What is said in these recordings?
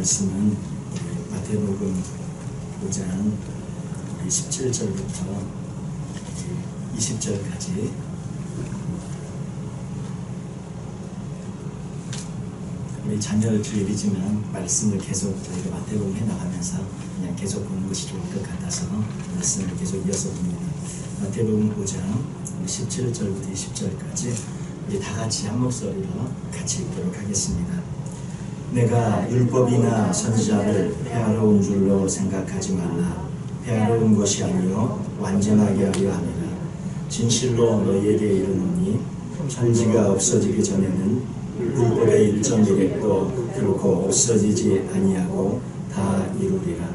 말씀은 마태복음 5장 17절부터 20절까지 우리 자녀 주일이지만 말씀을 계속 저희가 마태복음 해나가면서 그냥 계속 보는 것이 좋을 것 같아서 말씀을 계속 이어서 봅니다. 마태복음 5장 17절부터 20절까지 우리 다 같이 한 목소리로 같이 읽도록 하겠습니다. 내가 율법이나 선지자를 폐하러 온 줄로 생각하지 말라. 폐하러 온 것이 아니요 완전하게 하려 함이라. 진실로 너희에게 이르노니 천지가 없어지기 전에는 율법의 1.1획도 결코 없어지지 아니하고 다 이루리라.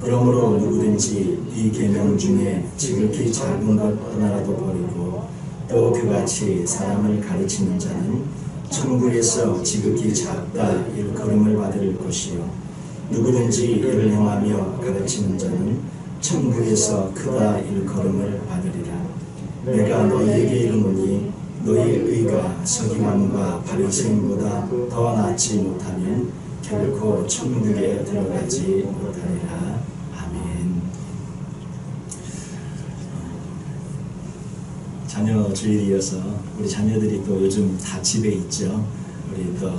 그러므로 누구든지 이 계명 중에 지극히 작은 것 하나라도 버리고 또 그같이 사람을 가르치는 자는 천국에서 지극히 작다 일컬음을 받을 것이요 누구든지 이를 행하며 가르치는 자는 천국에서 크다 일컬음을 받으리라. 내가 너희에게 이르노니 너희 의가 서기관과 바리새인보다 더 낫지 못하면 결코 천국에 들어가지 못하리라. 아멘. 자녀 주일이어서 우리 자녀들이 또 요즘 다 집에 있죠. 우리 또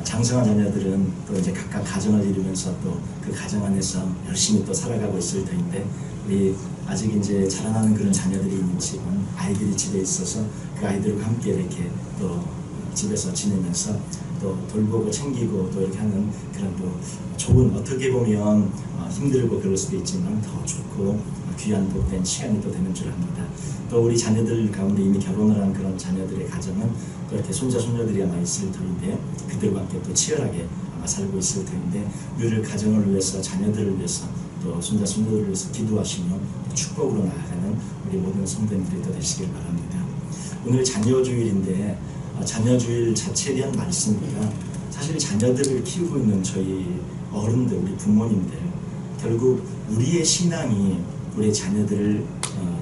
장성한 자녀들은 또 이제 각각 가정을 이루면서 또 그 가정 안에서 열심히 또 살아가고 있을 텐데 우리 아직 이제 자라나는 그런 자녀들이 있는 집은 아이들이 집에 있어서 그 아이들과 함께 이렇게 또 집에서 지내면서 또 돌보고 챙기고 또 이렇게 하는 그런 또 좋은, 어떻게 보면 힘들고 그럴 수도 있지만 더 좋고 귀한 복된 시간이 또 되는 줄 압니다. 또 우리 자녀들 가운데 이미 결혼을 한 그런 자녀들의 가정은 또 이렇게 손자 손녀들이 아마 있을 터인데 그들과 함께 또 치열하게 아마 살고 있을 텐데 늘 가정을 위해서, 자녀들을 위해서, 또 손자 손녀들을 위해서 기도하시며 축복으로 나아가는 우리 모든 성도님들이 또 되시길 바랍니다. 오늘 자녀주일인데 자녀주일 자체에 대한 말씀입니다. 사실 자녀들을 키우고 있는 저희 어른들, 우리 부모님들, 결국 우리의 신앙이 우리 자녀들을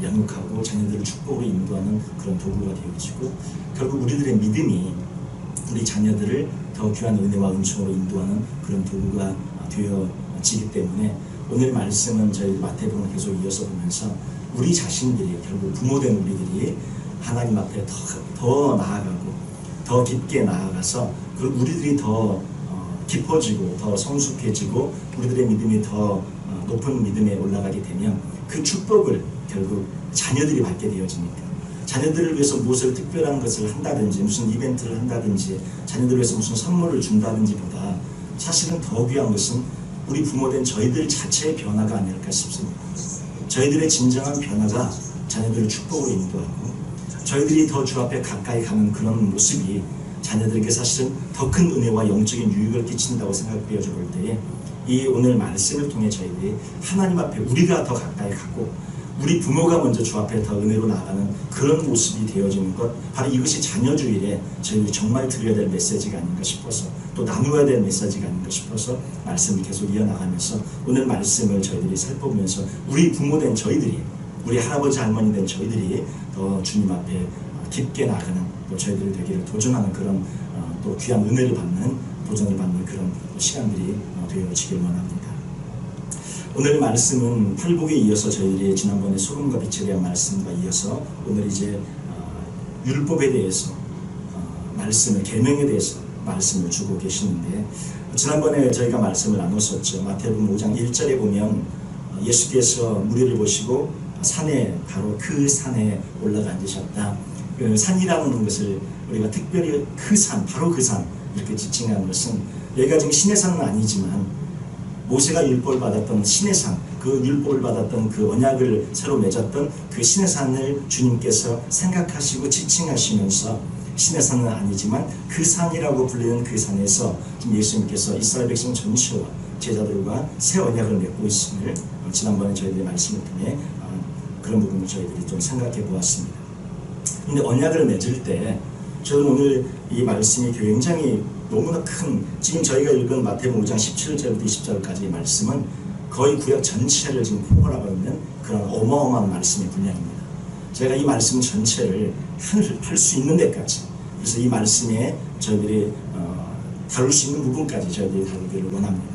양육하고 자녀들을 축복으로 인도하는 그런 도구가 되어지고 결국 우리들의 믿음이 우리 자녀들을 더 귀한 은혜와 은총으로 인도하는 그런 도구가 되어지기 때문에 오늘 말씀은 저희 마태복음을 계속 이어서 보면서 우리 자신들이, 결국 부모된 우리들이 하나님 앞에 더 나아가고 더 깊게 나아가서 우리들이 더 깊어지고 더 성숙해지고 우리들의 믿음이 더 높은 믿음에 올라가게 되면 그 축복을 결국 자녀들이 받게 되어지니까 자녀들을 위해서 무엇을 특별한 것을 한다든지 무슨 이벤트를 한다든지 자녀들을 위해서 무슨 선물을 준다든지 보다 사실은 더 귀한 것은 우리 부모된 저희들 자체의 변화가 아닐까 싶습니다. 저희들의 진정한 변화가 자녀들을 축복으로 인도하고 저희들이 더 주 앞에 가까이 가는 그런 모습이 자녀들에게 사실은 더 큰 은혜와 영적인 유익을 끼친다고 생각되어져 볼 때에 이 오늘 말씀을 통해 저희들이 하나님 앞에 우리가 더 가까이 가고 우리 부모가 먼저 주 앞에 더 은혜로 나아가는 그런 모습이 되어지는 것, 바로 이것이 자녀주일에 저희들이 정말 드려야 될 메시지가 아닌가 싶어서 또 나누어야 될 메시지가 아닌가 싶어서 말씀을 계속 이어나가면서 오늘 말씀을 저희들이 살펴보면서 우리 부모된 저희들이, 우리 할아버지 할머니 된 저희들이 더 주님 앞에 깊게 나가는, 또 저희들이 되기를 도전하는 그런 또 귀한 은혜를 받는, 도전을 받는 그런 시간들이 되어지길 원합니다. 오늘 말씀은 팔복에 이어서 저희들이 지난번에 소금과 빛에 대한 말씀과 이어서 오늘 이제 율법에 대해서 말씀을, 계명에 대해서 말씀을 주고 계시는데 지난번에 저희가 말씀을 나눴었죠. 마태복음 5장 1절에 보면 예수께서 무리를 보시고 산에, 바로 그 산에 올라가 앉으셨다. 그 산이라는 것을 우리가 특별히 그 산, 바로 그 산 이렇게 지칭한 것은 여기가 지금 신의 산은 아니지만 모세가 율법을 받았던 신의 산, 그 율법을 받았던 그 언약을 새로 맺었던 그 신의 산을 주님께서 생각하시고 지칭하시면서 신의 산은 아니지만 그 산이라고 불리는 그 산에서 지금 예수님께서 이스라엘 백성 전체와 제자들과 새 언약을 맺고 있음을 지난번에 저희들의 말씀을 통해 그런 부분을 저희들이 좀 생각해 보았습니다. 근데 언약을 맺을 때 저는 오늘 이 말씀이 굉장히 너무나 큰, 지금 저희가 읽은 마태복음 5장 17절부터 20절까지의 말씀은 거의 구약 전체를 지금 포괄하고 있는 그런 어마어마한 말씀의 분량입니다. 제가 이 말씀 전체를 할 수 있는 데까지, 그래서 이 말씀에 저희들이 다룰 수 있는 부분까지 저희들이 다루기를 원합니다.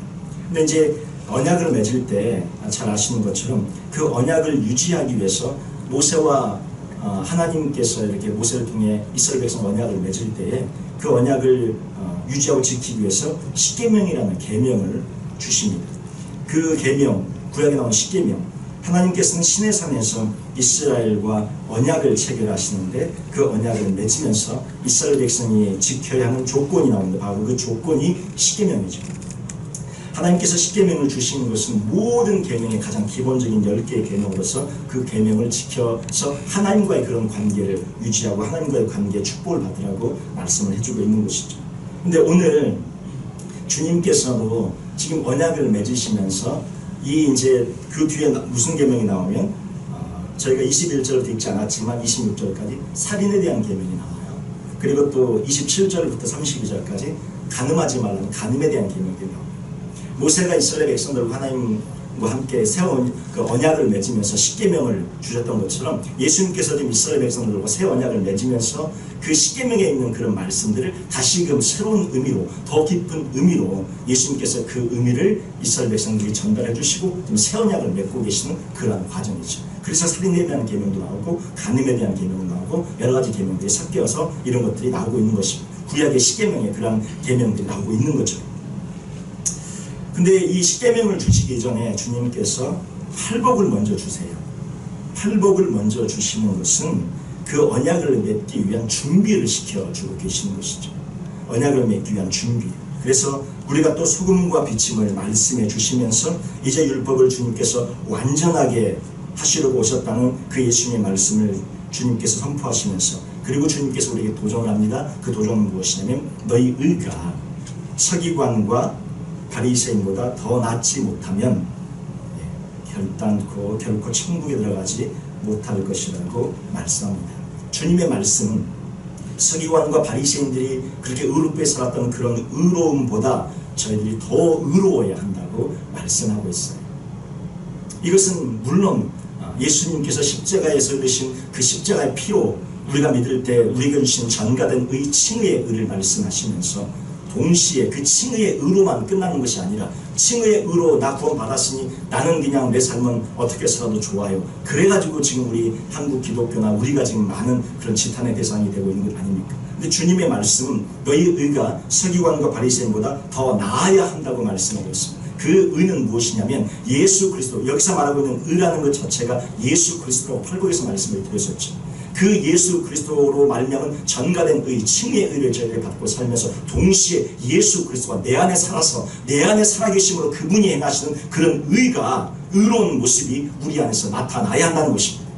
근데 이제 언약을 맺을 때 잘 아시는 것처럼 그 언약을 유지하기 위해서 모세와 하나님께서 이렇게 모세를 통해 이스라엘 백성 언약을 맺을 때에 그 언약을 유지하고 지키기 위해서 십계명이라는 계명을 주십니다. 그 계명, 구약에 나오는 십계명, 하나님께서는 시내산에서 이스라엘과 언약을 체결하시는데 그 언약을 맺으면서 이스라엘 백성이 지켜야 하는 조건이 나오는데 바로 그 조건이 십계명이죠. 하나님께서 십계명을 주시는 것은 모든 계명의 가장 기본적인 10개의 계명으로서 그 계명을 지켜서 하나님과의 그런 관계를 유지하고 하나님과의 관계에 축복을 받으라고 말씀을 해주고 있는 것이죠. 근데 오늘 주님께서도 지금 언약을 맺으시면서 이제 그 뒤에 무슨 계명이 나오면 저희가 21절부터 읽지 않았지만 26절까지 살인에 대한 계명이 나와요. 그리고 또 27절부터 32절까지 간음하지 말라는 간음에 대한 계명이 나와요. 모세가 이스라엘 백성들과 하나님과 함께 세운 그 언약을 맺으면서 십계명을 주셨던 것처럼 예수님께서 지금 이스라엘 백성들과 새 언약을 맺으면서 그 십계명에 있는 그런 말씀들을 다시금 새로운 의미로, 더 깊은 의미로 예수님께서 그 의미를 이스라엘 백성들에게 전달해 주시고 지금 새 언약을 맺고 계시는 그러한 과정이죠. 그래서 살인에 대한 계명도 나오고 간음에 대한 계명도 나오고 여러 가지 계명들이 섞여서 이런 것들이 나오고 있는 것입니다. 구약의 십계명에 그러한 계명들이 나오고 있는 거죠. 근데 이 십계명을 주시기 전에 주님께서 팔복을 먼저 주세요. 팔복을 먼저 주시는 것은 그 언약을 맺기 위한 준비를 시켜주고 계시는 것이죠. 언약을 맺기 위한 준비. 그래서 우리가 또 소금과 비침을 말씀해 주시면서 이제 율법을 주님께서 완전하게 하시려고 오셨다는 그 예수님의 말씀을 주님께서 선포하시면서 그리고 주님께서 우리에게 도전을 합니다. 그 도전은 무엇이냐면 너희 의가 서기관과 바리새인보다 더 낫지 못하면 결코 천국에 들어가지 못할 것이라고 말씀합니다. 주님의 말씀은 서기관과 바리새인들이 그렇게 의롭게 살았던 그런 의로움보다 저희들이 더 의로워야 한다고 말씀하고 있어요. 이것은 물론 예수님께서 십자가에서 흘리신 그 십자가의 피로 우리가 믿을 때 우리가 주신 전가된 의 칭의의 의를 말씀하시면서 동시에 그 칭의의 의로만 끝나는 것이 아니라 칭의의 의로 나 구원 받았으니 나는 그냥 내 삶은 어떻게 살아도 좋아요. 그래가지고 지금 우리 한국 기독교나 우리가 지금 많은 그런 지탄의 대상이 되고 있는 것 아닙니까? 근데 주님의 말씀은 너희 의가 서기관과 바리새인보다 더 나아야 한다고 말씀하고 있습니다. 그 의는 무엇이냐면 예수 그리스도, 여기서 말하고 있는 의라는 것 자체가 예수 그리스도라고 팔복에서 말씀을 드렸었죠. 그 예수 그리스도로 말미암은 전가된 의, 칭의의 의를 저희들이 받고 살면서 동시에 예수 그리스도가 내 안에 살아서 내 안에 살아계심으로 그분이 행하시는 그런 의가, 의로운 모습이 우리 안에서 나타나야 한다는 것입니다.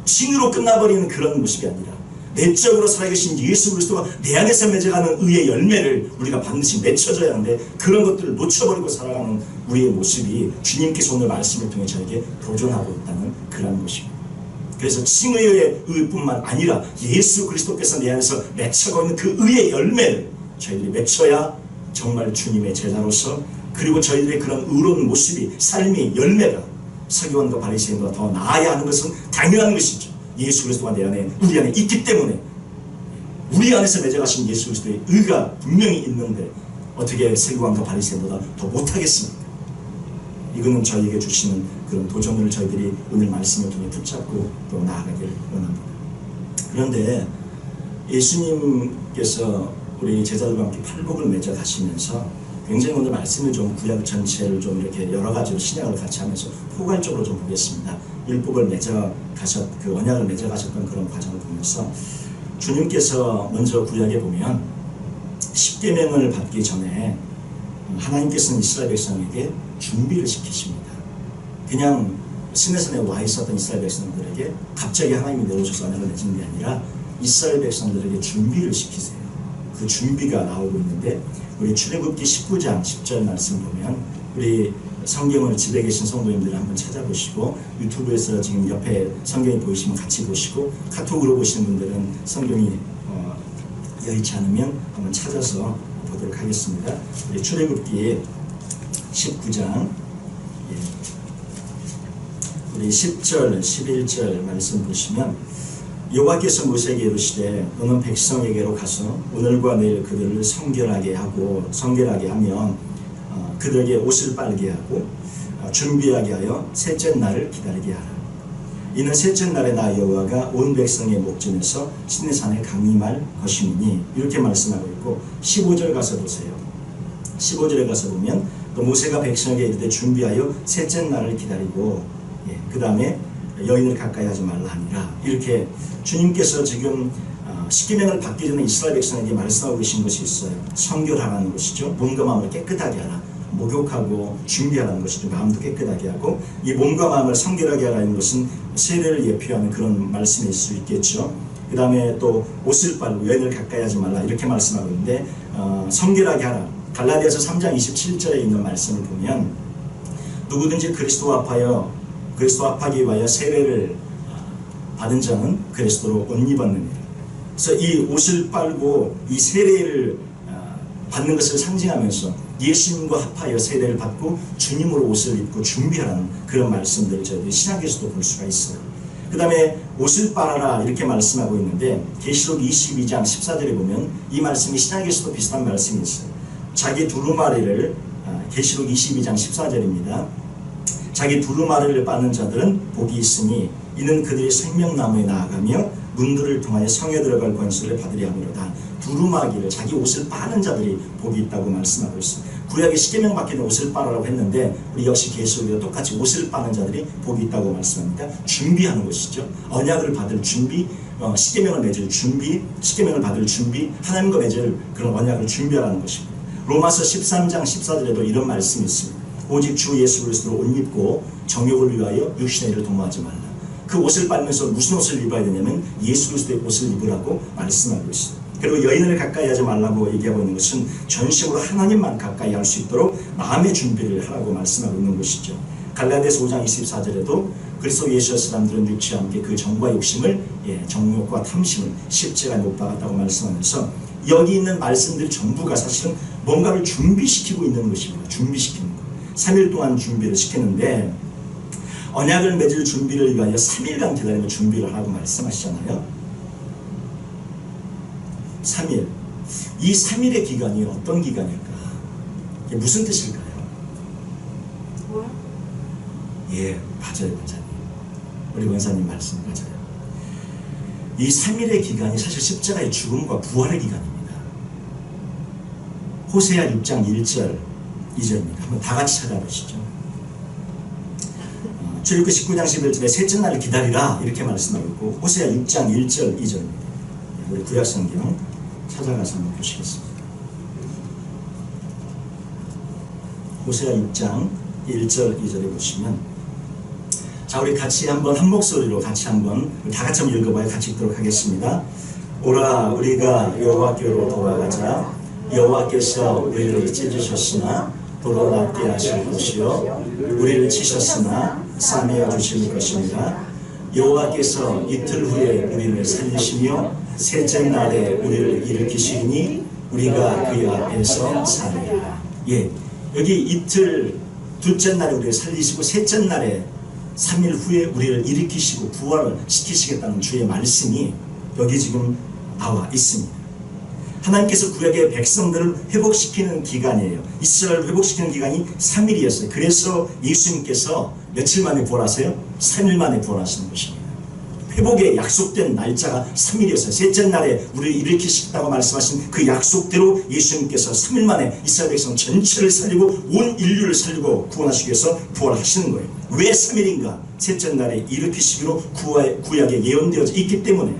칭의로 끝나버리는 그런 모습이 아니라 내적으로 살아계신 예수 그리스도가 내 안에서 맺어가는 의의 열매를 우리가 반드시 맺혀져야 하는데 그런 것들을 놓쳐버리고 살아가는 우리의 모습이 주님께서 오늘 말씀을 통해 저에게 도전하고 있다는 그런 것입니다. 그래서 칭의의 의뿐만 아니라 예수 그리스도께서 내 안에서 맺혀가고 있는 그 의의 열매를 저희들이 맺혀야 정말 주님의 제자로서 그리고 저희들의 그런 의로운 모습이 삶이 열매가 서기관과 바리새인보다 더 나아야 하는 것은 당연한 것이죠. 예수 그리스도가 내 안에 우리 안에 있기 때문에 우리 안에서 맺어가신 예수 그리스도의 의가 분명히 있는데 어떻게 서기관과 바리새인보다 더 못하겠습니까? 이거는 저희에게 주시는 그런 도전을 저희들이 오늘 말씀을 통해 붙잡고 또 나아가기를 원합니다. 그런데 예수님께서 우리 제자들과 함께 팔복을 맺어 가시면서 굉장히 오늘 말씀을 좀 구약 전체를 좀 이렇게 여러 가지로 신약을 같이 하면서 포괄적으로 좀 보겠습니다. 율법을 그 언약을 맺어 가셨던 그런 과정을 보면서 주님께서 먼저 구약에 보면 십계명을 받기 전에 하나님께서는 이스라엘 백성에게 준비를 시키십니다. 그냥 시내산에 와 있었던 이스라엘 백성들에게 갑자기 하나님이 내려오셔서 언약을 맺은 게 아니라 이스라엘 백성들에게 준비를 시키세요. 그 준비가 나오고 있는데 우리 출애굽기 19장 10절 말씀 보면 우리 성경을 집에 계신 성도님들 한번 찾아보시고 유튜브에서 지금 옆에 성경이 보이시면 같이 보시고 카톡으로 보시는 분들은 성경이 여의치 않으면 한번 찾아서 보도록 하겠습니다. 우리 출애굽기 19장 우리 10절 11절 말씀 보시면 여호와께서 모세에게 이르시되 너는 백성에게로 가서 오늘과 내일 그들을 성결하게 하며 그들에게 옷을 빨게 하고 준비하게 하여 셋째 날을 기다리게 하라. 이는 셋째 날에 나 여호와가 온 백성의 목전에서 시내산에 강림할 것이니 이렇게 말씀하고 있고 15절 가서 보세요. 15절에 가서 보면 또 모세가 백성에게 이르되 준비하여 셋째 날을 기다리고 그 다음에 여인을 가까이 하지 말라 하니라. 이렇게 주님께서 지금 십계명을 받기 전에 이스라엘 백성에게 말씀하고 계신 것이 있어요. 성결하라는 것이죠. 몸과 마음을 깨끗하게 하라. 목욕하고 준비하라는 것이죠. 마음도 깨끗하게 하고 이 몸과 마음을 성결하게 하라는 것은 세례를 예표하는 그런 말씀일 수 있겠죠. 그 다음에 또 옷을 빨고 여인을 가까이 하지 말라 이렇게 말씀하고 있는데 성결하게 하라. 갈라디아서 3장 27절에 있는 말씀을 보면 누구든지 그리스도와 합하기 위하여 세례를 받은 자는 그리스도로 옷 입었느니라. 그래서 이 옷을 빨고 이 세례를 받는 것을 상징하면서 예수님과 합하여 세례를 받고 주님으로 옷을 입고 준비하라는 그런 말씀들을 저희들이 신약에서도 볼 수가 있어요. 그 다음에 옷을 빨아라 이렇게 말씀하고 있는데 계시록 22장 14절에 보면 이 말씀이 신약에서도 비슷한 말씀이 있어요. 자기 두루마리를 계시록 22장 14절입니다. 자기 두루마리를 빠는 자들은 복이 있으니 이는 그들이 생명나무에 나아가며 문들을 통하여 성에 들어갈 권세를 받으려 함이로다. 두루마기를 자기 옷을 빠는 자들이 복이 있다고 말씀하고 있습니다. 구약의 십계명 밖에는 옷을 빠라라고 했는데 우리 역시 계시록에도 똑같이 옷을 빠는 자들이 복이 있다고 말씀합니다. 준비하는 것이죠. 언약을 받을 준비, 십계명을 맺을 준비, 십계명을 받을 준비, 하나님과 맺을 그런 언약을 준비하라는 것입니다. 로마서 13장 14절에도 이런 말씀이 있습니다. 오직 주 예수 그리스도로 옷 입고 정욕을 위하여 육신의 일을 도모하지 말라. 그 옷을 빨면서 무슨 옷을 입어야 되냐면 예수 그리스도의 옷을 입으라고 말씀하고 있습니다. 그리고 여인을 가까이 하지 말라고 얘기하고 있는 것은 전심으로 하나님만 가까이 할 수 있도록 마음의 준비를 하라고 말씀하고 있는 것이죠. 갈라디아서 5장 24절에도 그리스도 예수의 사람들은 육체와 함께 그 정과 욕심을 정욕과 탐심을 십자가에 못 박았다고 말씀하면서 여기 있는 말씀들 전부가 사실은 뭔가를 준비시키고 있는 것입니다. 준비시키는 것. 3일 동안 준비를 시키는데 언약을 맺을 준비를 위하여 3일간 기다리며 준비를 하라고 말씀하시잖아요. 3일. 이 3일의 기간이 어떤 기간일까? 이게 무슨 뜻일까요? 뭐야? 예, 맞아요, 원사님. 우리 원사님 말씀 맞아요. 이 3일의 기간이 사실 십자가의 죽음과 부활의 기간입니다. 호세아 6장 1절 2절입니다. 한번 다 같이 찾아보시죠. 출애굽기 19장 11절에 셋째 날을 기다리라 이렇게 말씀하고 있고 호세아 6장 1절 2절입니다. 우리 구약성경 찾아가서 한번 보시겠습니다. 호세아 6장 1절 2절에 보시면 자 우리 같이 한번 한 목소리로 같이 한번 다 같이 한번 읽어봐요. 같이 읽도록 하겠습니다. 오라 우리가 여호와께로 돌아가자. 여호와께서 우리를 찢으셨으나 도로 낫게 하실 것이요 우리를 치셨으나 싸매어 주실 것입니다. 여호와께서 이틀 후에 우리를 살리시며 셋째 날에 우리를 일으키시니 우리가 그의 앞에서 사리라. 예, 여기 이틀 둘째 날에 우리를 살리시고 셋째 날에 3일 후에 우리를 일으키시고 부활을 시키시겠다는 주의 말씀이 여기 지금 나와 있습니다. 하나님께서 구약의 백성들을 회복시키는 기간이에요. 이스라엘을 회복시키는 기간이 3일이었어요. 그래서 예수님께서 며칠 만에 부활하세요? 3일 만에 부활하시는 것입니다. 회복의 약속된 날짜가 3일이었어요. 셋째 날에 우리를 일으키시겠다고 말씀하신 그 약속대로 예수님께서 3일 만에 이스라엘 백성 전체를 살리고 온 인류를 살리고 구원하시기 위해서 부활하시는 거예요. 왜 3일인가? 셋째 날에 일으키시기로 구약에 예언되어져 있기 때문에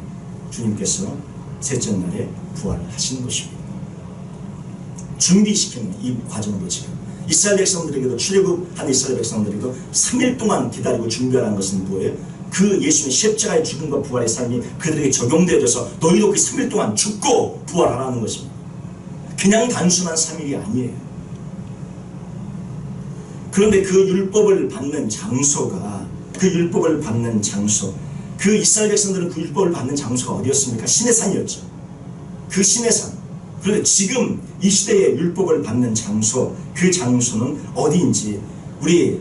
주님께서 셋째 날에 부활을 하시는 것입니다. 준비시키는 이 과정도 지금 이스라엘 백성들에게도 출애굽한 이스라엘 백성들에게도 3일 동안 기다리고 준비하라는 것은 뭐예요? 그 예수님의 십자가의 죽음과 부활의 삶이 그들에게 적용되어져서 너희도 그 3일 동안 죽고 부활하라는 것입니다. 그냥 단순한 3일이 아니에요. 그런데 그 율법을 받는 장소가 그 이스라엘 백성들은 그 율법을 받는 장소가 어디였습니까? 시내산이었죠. 그 시내산. 그런데 지금 이 시대의 율법을 받는 장소, 그 장소는 어디인지 우리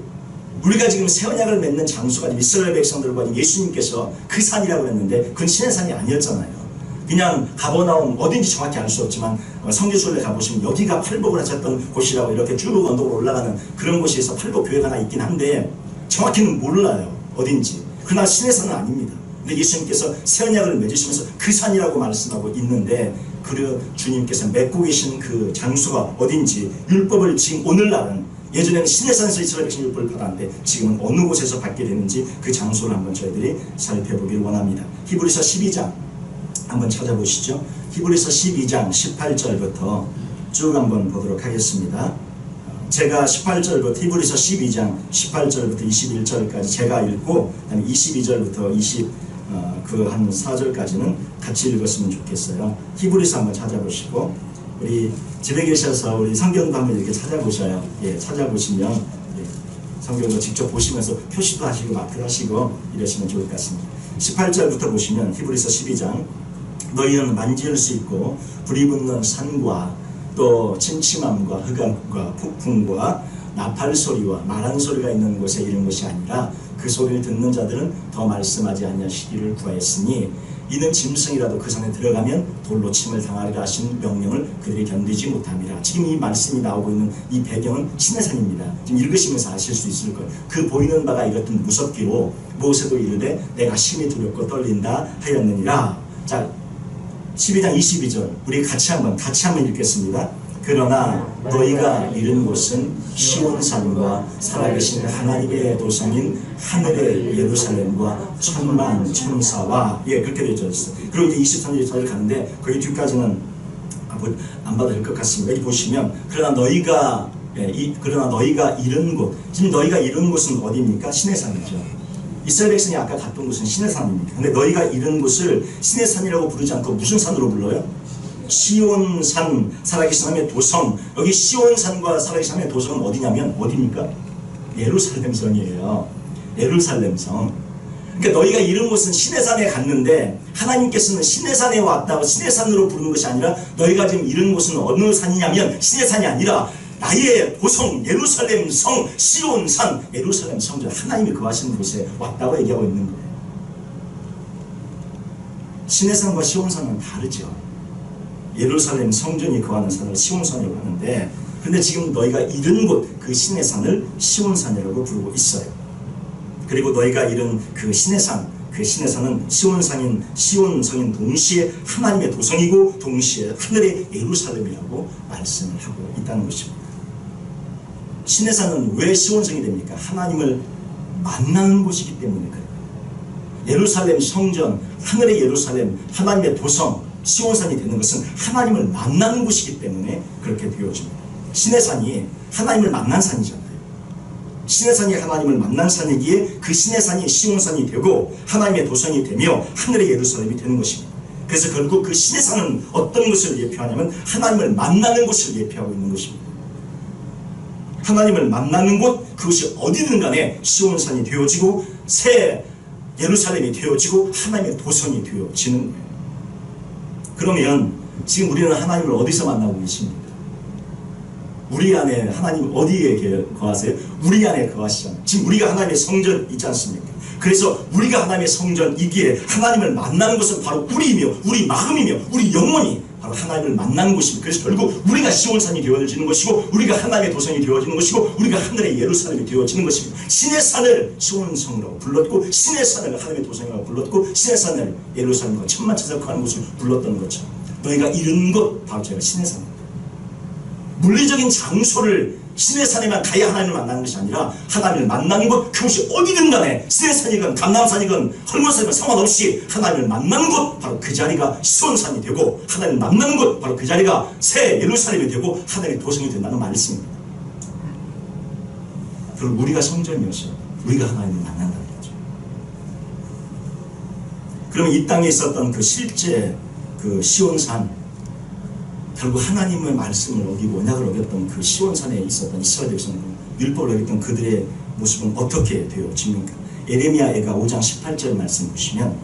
우리가 지금 새 언약을 맺는 장소가 이스라엘 백성들과 예수님께서 그 산이라고 했는데 그건 신의 산이 아니었잖아요. 그냥 가버나움 어딘지 정확히 알 수 없지만 성지순례 가보시면 여기가 팔복을 하셨던 곳이라고 이렇게 쭉 언덕으로 올라가는 그런 곳에서 팔복 교회가 하나 있긴 한데 정확히는 몰라요. 어딘지. 그러나 신의 산은 아닙니다. 근데 예수님께서 새 언약을 맺으시면서 그 산이라고 말씀하고 있는데 그 주님께서 맺고 계신 그 장소가 어딘지 율법을 지금 오늘날은 예전에는 신의 산에서 이스라엘 백성이 율법을 받았는데 지금은 어느 곳에서 받게 되는지 그 장소를 한번 저희들이 살펴보기를 원합니다. 히브리서 12장 한번 찾아보시죠. 히브리서 12장 18절부터 쭉 한번 보도록 하겠습니다. 제가 18절부터 히브리서 12장 18절부터 21절까지 제가 읽고 그다음에 22절부터 한 4절까지는 같이 읽었으면 좋겠어요. 히브리서 한번 찾아보시고 우리 집에 계셔서 우리 성경도 한번 이렇게 찾아보셔요. 예, 찾아보시면 성경도 직접 보시면서 표시도 하시고 마크도 하시고 이러시면 좋을 것 같습니다. 18절부터 보시면 히브리서 12장 너희는 만질 수 있고 불이 붙는 산과 또 침침함과 흑암과 폭풍과 나팔 소리와 말하는 소리가 있는 곳에 이른 것이 아니라 그 소리를 듣는 자들은 더 말씀하지 아니하시기를 구하였으니 이는 짐승이라도 그 산에 들어가면 돌로 침을 당하리라 하신 명령을 그들이 견디지 못함이라. 지금 이 말씀이 나오고 있는 이 배경은 신의 산입니다. 지금 읽으시면서 아실 수 있을 거예요. 그 보이는 바가 이렇듯 무섭기로 모세도 이르되 내가 심히 두렵고 떨린다 하였느니라. 자, 12장 22절 우리 같이 한번 읽겠습니다. 그러나 너희가 이른 곳은 시온산과 살아계신 하나님의 도성인 하늘의 예루살렘과 천만 천사와 그렇게 되어 있어요. 그리고 이제 23절을 가는데 거기 뒤까지는 안 봐도 될 것 같습니다. 여기 보시면 그러나 너희가 이른 곳, 지금 너희가 이른 곳은 어디입니까? 신의 산이죠. 이스라엘 백성이 아까 갔던 곳은 신의 산입니다. 근데 너희가 이른 곳을 신의 산이라고 부르지 않고 무슨 산으로 불러요? 시온산, 살아계신 하나님의 도성. 여기 시온산과 살아계신 하나님의 도성은 어디냐면 어디입니까? 예루살렘성이에요. 예루살렘성. 그러니까 너희가 이른 곳은 신의 산에 갔는데 하나님께서는 신의 산에 왔다고 신의 산으로 부르는 것이 아니라 너희가 지금 이른 곳은 어느 산이냐면 신의 산이 아니라 나의 도성 예루살렘 성 시온산 예루살렘 성전 하나님이 거하시는 곳에 왔다고 얘기하고 있는 거예요. 신의 산과 시온산은 다르죠. 예루살렘 성전이 거하는 산을 시온산이라고 하는데 근데 지금 너희가 이른 곳 그 신의 산을 시온산이라고 부르고 있어요. 그리고 너희가 이른 그 신의 산 그 신의 산은 시온성인 동시에 하나님의 도성이고 동시에 하늘의 예루살렘이라고 말씀을 하고 있다는 것입니다. 신의 산은 왜 시온성이 됩니까? 하나님을 만나는 곳이기 때문에 그래요. 예루살렘 성전, 하늘의 예루살렘, 하나님의 도성, 시온산이 되는 것은 하나님을 만나는 곳이기 때문에 그렇게 되어집니다. 신의 산이 하나님을 만난 산이잖아요. 신의 산이 하나님을 만난 산이기에 그 신의 산이 시온산이 되고 하나님의 도성이 되며 하늘의 예루살렘이 되는 것입니다. 그래서 결국 그 신의 산은 어떤 것을 예표하냐면 하나님을 만나는 곳을 예표하고 있는 것입니다. 하나님을 만나는 곳, 그것이 어디든 간에 시온산이 되어지고 새 예루살렘이 되어지고 하나님의 도성이 되어지는 거예요. 그러면 지금 우리는 하나님을 어디서 만나고 계십니까? 우리 안에 하나님 어디에 거하세요? 우리 안에 거하시잖아요. 지금 우리가 하나님의 성전 있지 않습니까? 그래서 우리가 하나님의 성전이기에 하나님을 만나는 것은 바로 우리이며 우리 마음이며 우리 영혼이 바로 하나님을 만나는 곳입니다. 그래서 결국 우리가 시온산이 되어지는 것이고 우리가 하나님의 도성이 되어지는 것이고 우리가 하늘의 예루살렘이 되어지는 것입니다. 신의 산을 시온성이라고 불렀고 신의 산을 하나님의 도성이라고 불렀고 신의 산을 예루살렘과 천만 천사가 거하는 곳을 불렀던 것처럼 너희가 이른 곳 바로 제가 신의 산입니다. 물리적인 장소를 신의 산에만 가야 하나님을 만나는 것이 아니라 하나님을 만나는 곳 그것이 어디든 간에 신의 산이건 감람산이건 헐몬산이건 상관없이 하나님을 만나는 곳 바로 그 자리가 시온산이 되고 하나님을 만나는 곳 바로 그 자리가 새 예루살렘이 되고 하나님의 도성이 된다는 말씀입니다. 그리고 우리가 성전이어서 우리가 하나님을 만난다는 거죠. 그러면 이 땅에 있었던 그 실제 그 시온산 결국 하나님의 말씀을 어기고 언약을 어겼던 그 시온산에 있었던 이스라엘 백성들 율법을 어겼던 그들의 모습은 어떻게 되어집니까? 예레미야애가 5장 18절 말씀 보시면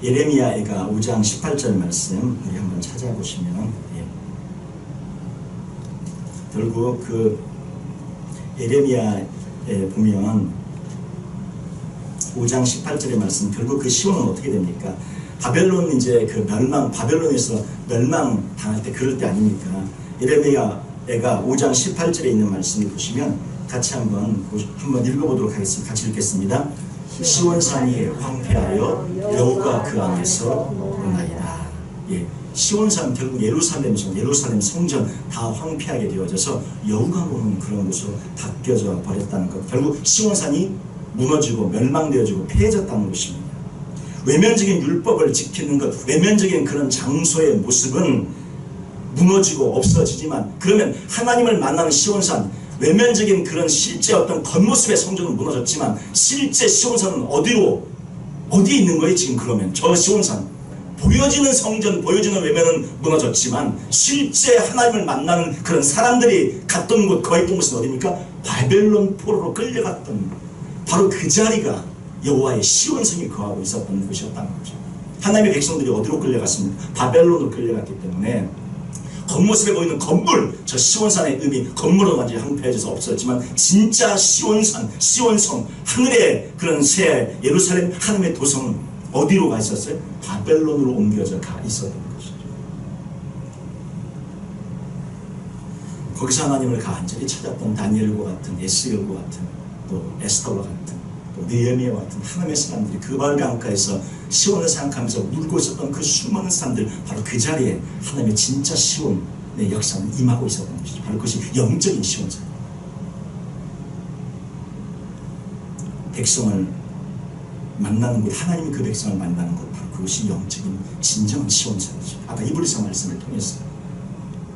예레미야애가 5장 18절 말씀 우리 한번 찾아보시면 결국 그 예레미야 보면 5장 18절의 말씀, 결국 그 시온은 어떻게 됩니까? 바벨론 이제 그 바벨론에서 멸망 당할 때 그럴 때 아닙니까? 예레미야가 5장 18절에 있는 말씀을 보시면 같이 한번 읽어보도록 하겠습니다. 같이 읽겠습니다. 시온산이 황폐하여 여호가 그 안에서 오나이다. 예, 시온산 결국 예루살렘 성전 다 황폐하게 되어져서 여호가 보는 그런 곳으로 닦여져 버렸다는 것. 결국 시온산이 무너지고 멸망되어지고 폐해졌다는 것입니다. 외면적인 율법을 지키는 것, 외면적인 그런 장소의 모습은 무너지고 없어지지만, 그러면 하나님을 만나는 시온산, 외면적인 그런 실제 어떤 겉모습의 성전은 무너졌지만 실제 시온산은 어디에 있는 거예요 지금? 그러면 저 시온산, 보여지는 성전, 보여지는 외면은 무너졌지만 실제 하나님을 만나는 그런 사람들이 갔던 곳, 거했던 곳은 어디입니까? 바벨론 포로로 끌려갔던 바로 그 자리가 여호와의 시온성이 거하고 있었던 곳이었다는 거죠. 하나님의 백성들이 어디로 끌려갔습니까? 바벨론으로 끌려갔기 때문에 겉모습에 보이는 건물, 저 시온산의 의미, 건물은 완전히 황폐해져서 없었지만 진짜 시온산, 시온성, 하늘의 그런 새 예루살렘 하나님의 도성은 어디로 가 있었어요? 바벨론으로 옮겨져 가 있었던 것이죠. 거기서 하나님을 간절히 찾았던 다니엘과 같은, 에스겔과 같은, 또 에스더와 같은, 또 느헤미야와 같은 하나님의 사람들이 그 바울 강가에서 시온을 생각하면서 울고 있었던 그 수많은 사람들, 바로 그 자리에 하나님의 진짜 시온의 역사는 임하고 있었던 것이죠. 바로 그것이 영적인 시온산. 백성을 만나는 곳, 하나님이 그 백성을 만나는 곳, 바로 그것이 영적인 진정한 시온산이죠. 아까 이브리서 말씀을 통해서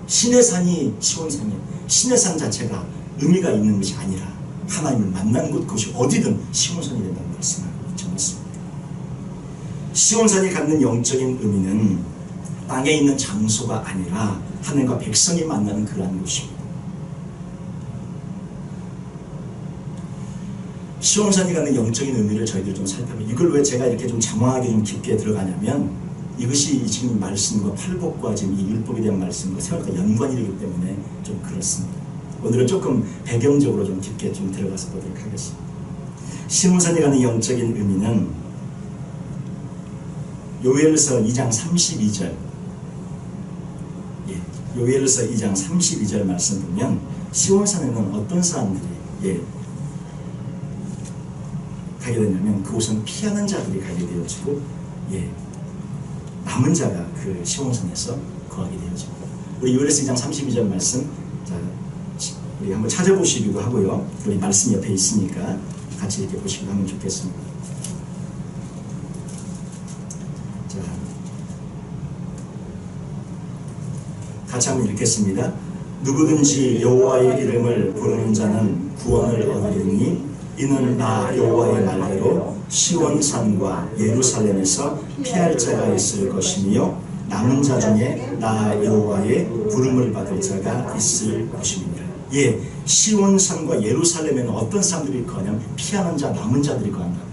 신의 산이 시온산이에요. 신의 산 자체가 의미가 있는 것이 아니라 하나님을 만나는 곳, 그것이 어디든 시온산이 된다는 말씀을 전했습니다. 시온산이 갖는 영적인 의미는 땅에 있는 장소가 아니라 하나님과 백성이 만나는 그러한 곳입니다. 시온산이 갖는 영적인 의미를 저희들이 좀 살펴보면, 이걸 왜 제가 이렇게 좀 장황하게 좀 깊게 들어가냐면, 이것이 지금 말씀과 팔복과 지금 이 율법에 대한 말씀과 세월과 연관이 되기 때문에 좀 그렇습니다. 오늘은 조금 배경적으로 좀 깊게 좀 들어가서 보도록 하겠습니다. 시온산이 갖는 영적인 의미는 요엘서 2장 32절, 요엘서 2장 32절 말씀 보면 시온산에는 어떤 사람들이 가게 되냐면 그곳은 피하는 자들이 가게 되어지고 남은 자가 그 시온산에서 거하게 되어집니다. 우리 요엘서 2장 32절 말씀, 자, 우리 한번 찾아보시기도 하고요. 우리 말씀 옆에 있으니까 같이 이렇게 보시기도 하면 좋겠습니다. 자, 같이 한번 읽겠습니다. 누구든지 여호와의 이름을 부르는 자는 구원을 얻으리니 이는 나 여호와의 말대로 시온산과 예루살렘에서 피할 자가 있을 것이며 남은 자 중에 나 여호와의 부름을 받을 자가 있을 것입니다. 시온산과 예루살렘에는 어떤 사람들이 거냐면 피하는 자, 남은 자들이 거한다는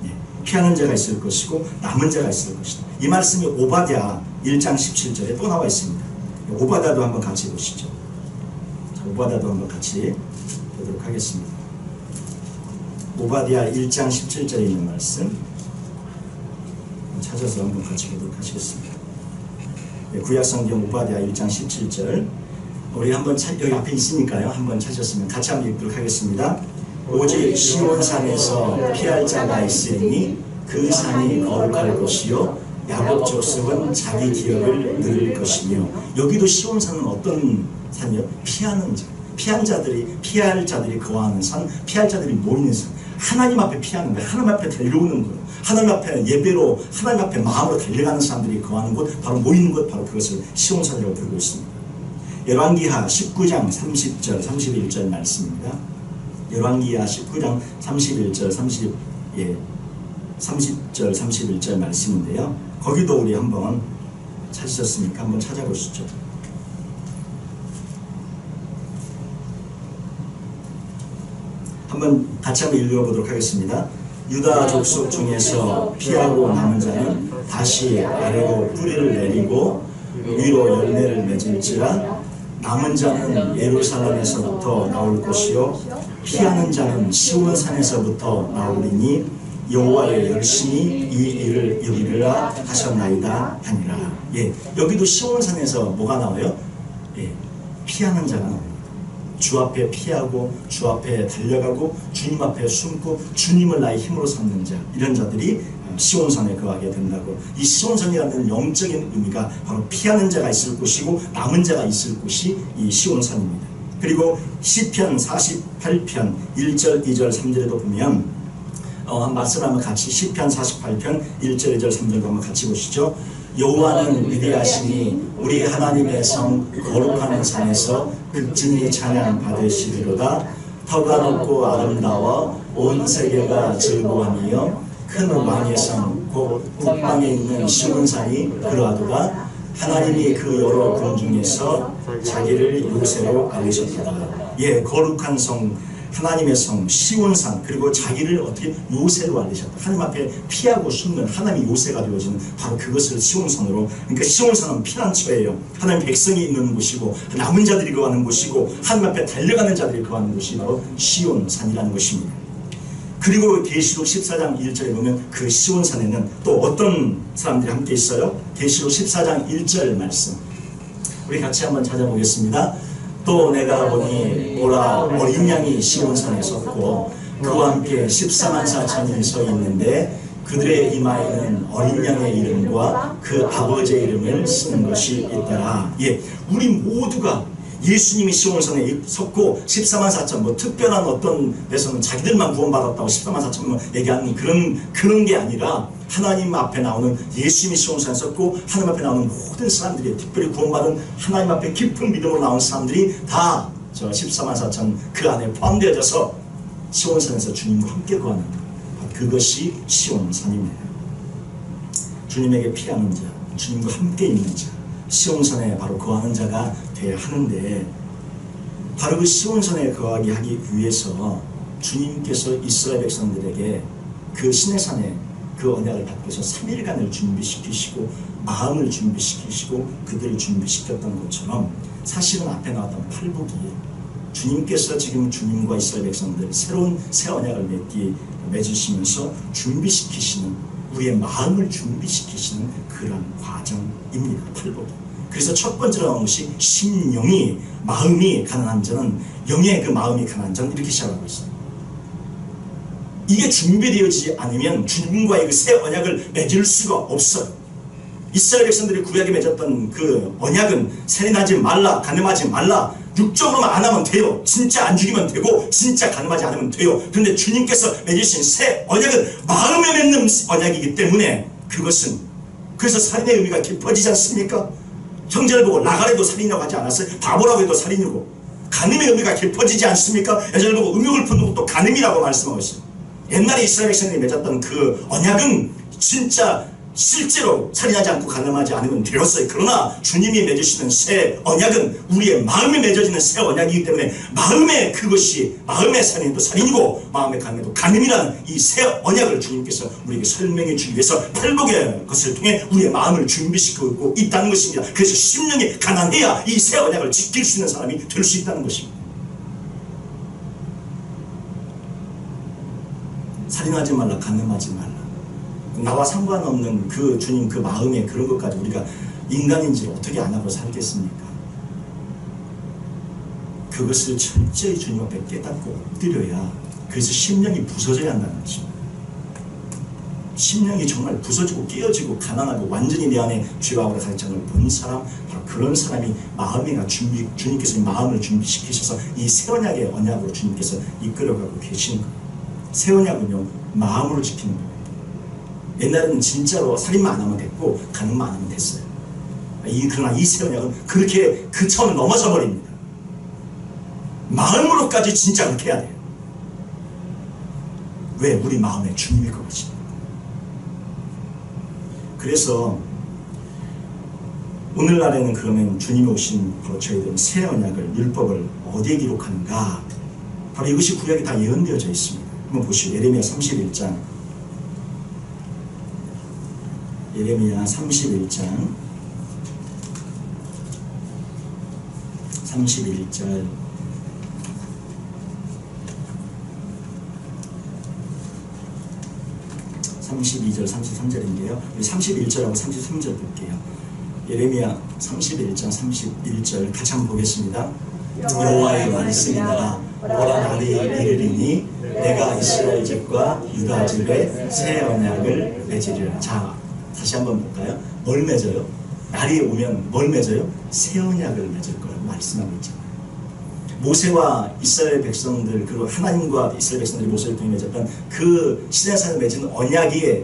거예요. 피하는 자가 있을 것이고 남은 자가 있을 것이다. 이 말씀이 오바댜 1장 17절에 또 나와 있습니다. 오바댜도 한번 같이 보시죠. 오바댜도 한번 같이 보도록 하겠습니다. 오바댜 1장 17절에 있는 말씀 찾아서 한번 같이 보도록 하시겠습니다. 구약성경 오바댜 1장 17절, 우리 한번 여기 앞에 있으니까요. 한번 찾으셨으면 같이 한번 읽도록 하겠습니다. 오직 시온산에서 피할 자가 있으니 그 산이 거룩할 것이요 야곱 족속은 자기 기업을 누릴 것이며. 여기도 시온산은 어떤 산이요? 피하는 자, 피할 자들이 거하는 산, 피할 자들이 모이는 산. 하나님 앞에 피하는 거예요. 하나님 앞에 달려오는 거예요. 하나님 앞에 예배로, 하나님 앞에 마음으로 달려가는 사람들이 거하는 곳, 바로 모이는 곳, 바로 그것을 시온산이라고 부르고 있습니다. 열왕기하 19장 30절 31절 말씀입니다. 열왕기하 19장 31절 30절 31절 말씀인데요. 거기도 우리 한번 찾으셨으니까 한번 찾아보시죠. 한번 같이 한번 읽어보도록 하겠습니다. 유다 족속 중에서 피하고 남은 자는 다시 아래로 뿌리를 내리고 위로 열매를 맺을지라 남은 자는 예루살렘에서부터 나올 것이요 피하는 자는 시온산에서부터 나오리니 여호와의 열심히 이 일을 이루리라 하셨나이다 하니라. 예, 여기도 시온산에서 뭐가 나와요? 예, 피하는 자가 나옵니다. 주 앞에 피하고 주 앞에 달려가고 주님 앞에 숨고 주님을 나의 힘으로 삼는 자, 이런 자들이 시온산에 거하게 된다고. 이 시온산이라는 영적인 의미가 바로 피하는 자가 있을 곳이고 남은 자가 있을 곳이 이 시온산입니다. 그리고 시편 48편 1절 2절 3절에도 보면 말씀 한번 같이 시편 48편 1절 2절 3절 한번 같이 보시죠. 여호와는 위대하시니 우리 하나님의 성 거룩한 산에서 극진히 찬양 받으시리로다. 터가 높고 아름다워 온 세계가 즐거워하며 큰 왕의 성 곧 북방에 있는 시온산이 그러하도다. 하나님이 그 여러 궁 중에서 자기를 요새로 알리셨도다. 예, 거룩한 성 하나님의 성 시온산, 그리고 자기를 어떻게 요새로 알리셨다. 하나님 앞에 피하고 숨는 하나님의 요새가 되어지는 바로 그것을 시온산으로. 그러니까 시온산은 피난처예요. 하나님 백성이 있는 곳이고 남은 자들이 거하는 곳이고 하나님 앞에 달려가는 자들이 거하는 곳이 바로 시온산이라는 것입니다. 그리고 계시록 14장 1절에 보면 그 시온산에는 또 어떤 사람들이 함께 있어요? 계시록 14장 1절 말씀 우리 같이 한번 찾아보겠습니다. 또 내가 보니 보라 어린 양이 시온산에 섰고 그와 함께 14만 4천이 서 있는데 그들의 이마에는 어린 양의 이름과 그 아버지의 이름을 쓰는 것이 있더라. 예, 우리 모두가 예수님이 시온산에 섰고 14만 4천 뭐 특별한 어떤 데서는 자기들만 구원받았다고 14만 4천 얘기하는 그런 게 아니라 하나님 앞에 나오는 예수님이 시온산에 섰고 하나님 앞에 나오는 모든 사람들이 특별히 구원받은 하나님 앞에 깊은 믿음으로 나온 사람들이 다 저 14만 4천 그 안에 포함되어져서 시온산에서 주님과 함께 거하는 그것이 시온산입니다. 주님에게 피하는 자, 주님과 함께 있는 자, 시온산에 바로 거하는 자가 돼야 하는데 바로 그 시온산에 거하게 하기 위해서 주님께서 이스라엘 백성들에게 그 시내산에 그 언약을 받고서 3일간을 준비시키시고 마음을 준비시키시고 그들을 준비시켰던 것처럼 사실은 앞에 나왔던 팔복이에요. 주님께서 지금 주님과 이스라엘 백성들 새로운 새 언약을 맺으시면서 준비시키시는 우리의 마음을 준비시키시는 그런 과정입니다. 팔복이. 그래서 첫 번째로 나온 것이 심령이 마음이 가난한 자는 영의 그 마음이 가난한 자는 이렇게 시작하고 있어요. 이게 준비되어지지 않으면 주님과의 그 새 언약을 맺을 수가 없어요. 이스라엘 백성들이 구약에 맺었던 그 언약은 살인하지 말라, 간음하지 말라, 육적으로만 안 하면 돼요. 진짜 안 죽이면 되고 진짜 간음하지 않으면 돼요. 그런데 주님께서 맺으신 새 언약은 마음에 맺는 언약이기 때문에 그것은 그래서 살인의 의미가 깊어지지 않습니까? 형제를 보고 나가래도 살인이라고 하지 않았어요? 바보라고 해도 살인이고. 간음의 의미가 깊어지지 않습니까? 여자를 보고 음욕을 품는 것도 간음이라고 말씀하고 있어요. 옛날에 이스라엘 백성들이 맺었던 그 언약은 진짜 실제로 살인하지 않고 간음하지 않으면 되었어요. 그러나 주님이 맺으시는 새 언약은 우리의 마음에 맺어지는 새 언약이기 때문에 마음의 그것이 마음의 살인도 살인이고 마음의 간음도 간음이라는 이 새 언약을 주님께서 우리에게 설명해 주기 위해서 팔복의 것을 통해 우리의 마음을 준비시키고 있다는 것입니다. 그래서 심령이 가난해야 이 새 언약을 지킬 수 있는 사람이 될 수 있다는 것입니다. 살인하지 말라, 간음하지 말라. 나와 상관없는 그 주님 그 마음에 그런 것까지 우리가 인간인지를 어떻게 안 하고 살겠습니까? 그것을 철저히 주님 앞에 깨닫고 엎드려야 그래서 심령이 부서져야 한다는 것입니다. 심령이 정말 부서지고 깨어지고 가난하고 완전히 내 안에 죄와 악으로 가득 찬 걸 본 사람, 바로 그런 사람이 마음이나 주님께서 마음을 준비시키셔서 이 새 언약의 언약으로 주님께서 이끌어가고 계시는 거예요. 새 언약은요 마음으로 지키는 거예요. 옛날에는 진짜로 살인만 안 하면 됐고 간음만 안 하면 됐어요. 그러나 이 새 언약은 그렇게 그 차원을 넘어서 버립니다. 마음으로까지 진짜 그렇게 해야 돼요. 왜? 우리 마음에 주님이 거하시니까. 그래서 오늘날에는 그러면 주님이 오신 바로 저희들은 새 언약을 율법을 어디에 기록하는가? 바로 이것이 구약에 다 예언되어져 있습니다. 한번 보시죠. 예레미야 31장 예레미야 31장 31절 32절 33절인데요. 31절하고 33절 볼게요. 예레미야 31장 31절 같이 한번 보겠습니다. 여호와의 말씀이니라 오라 날이 이르리니 내가 이스라엘 집과 유다 집에 새 언약을 맺으리라. 자, 다시 한번 볼까요? 뭘 맺어요? 날이 오면 뭘 맺어요? 새 언약을 맺을 거라고 말씀하고 있잖아요. 모세와 이스라엘 백성들, 그리고 하나님과 이스라엘 백성들이 모세를 통해 맺었던 그 시내산을 맺은 언약이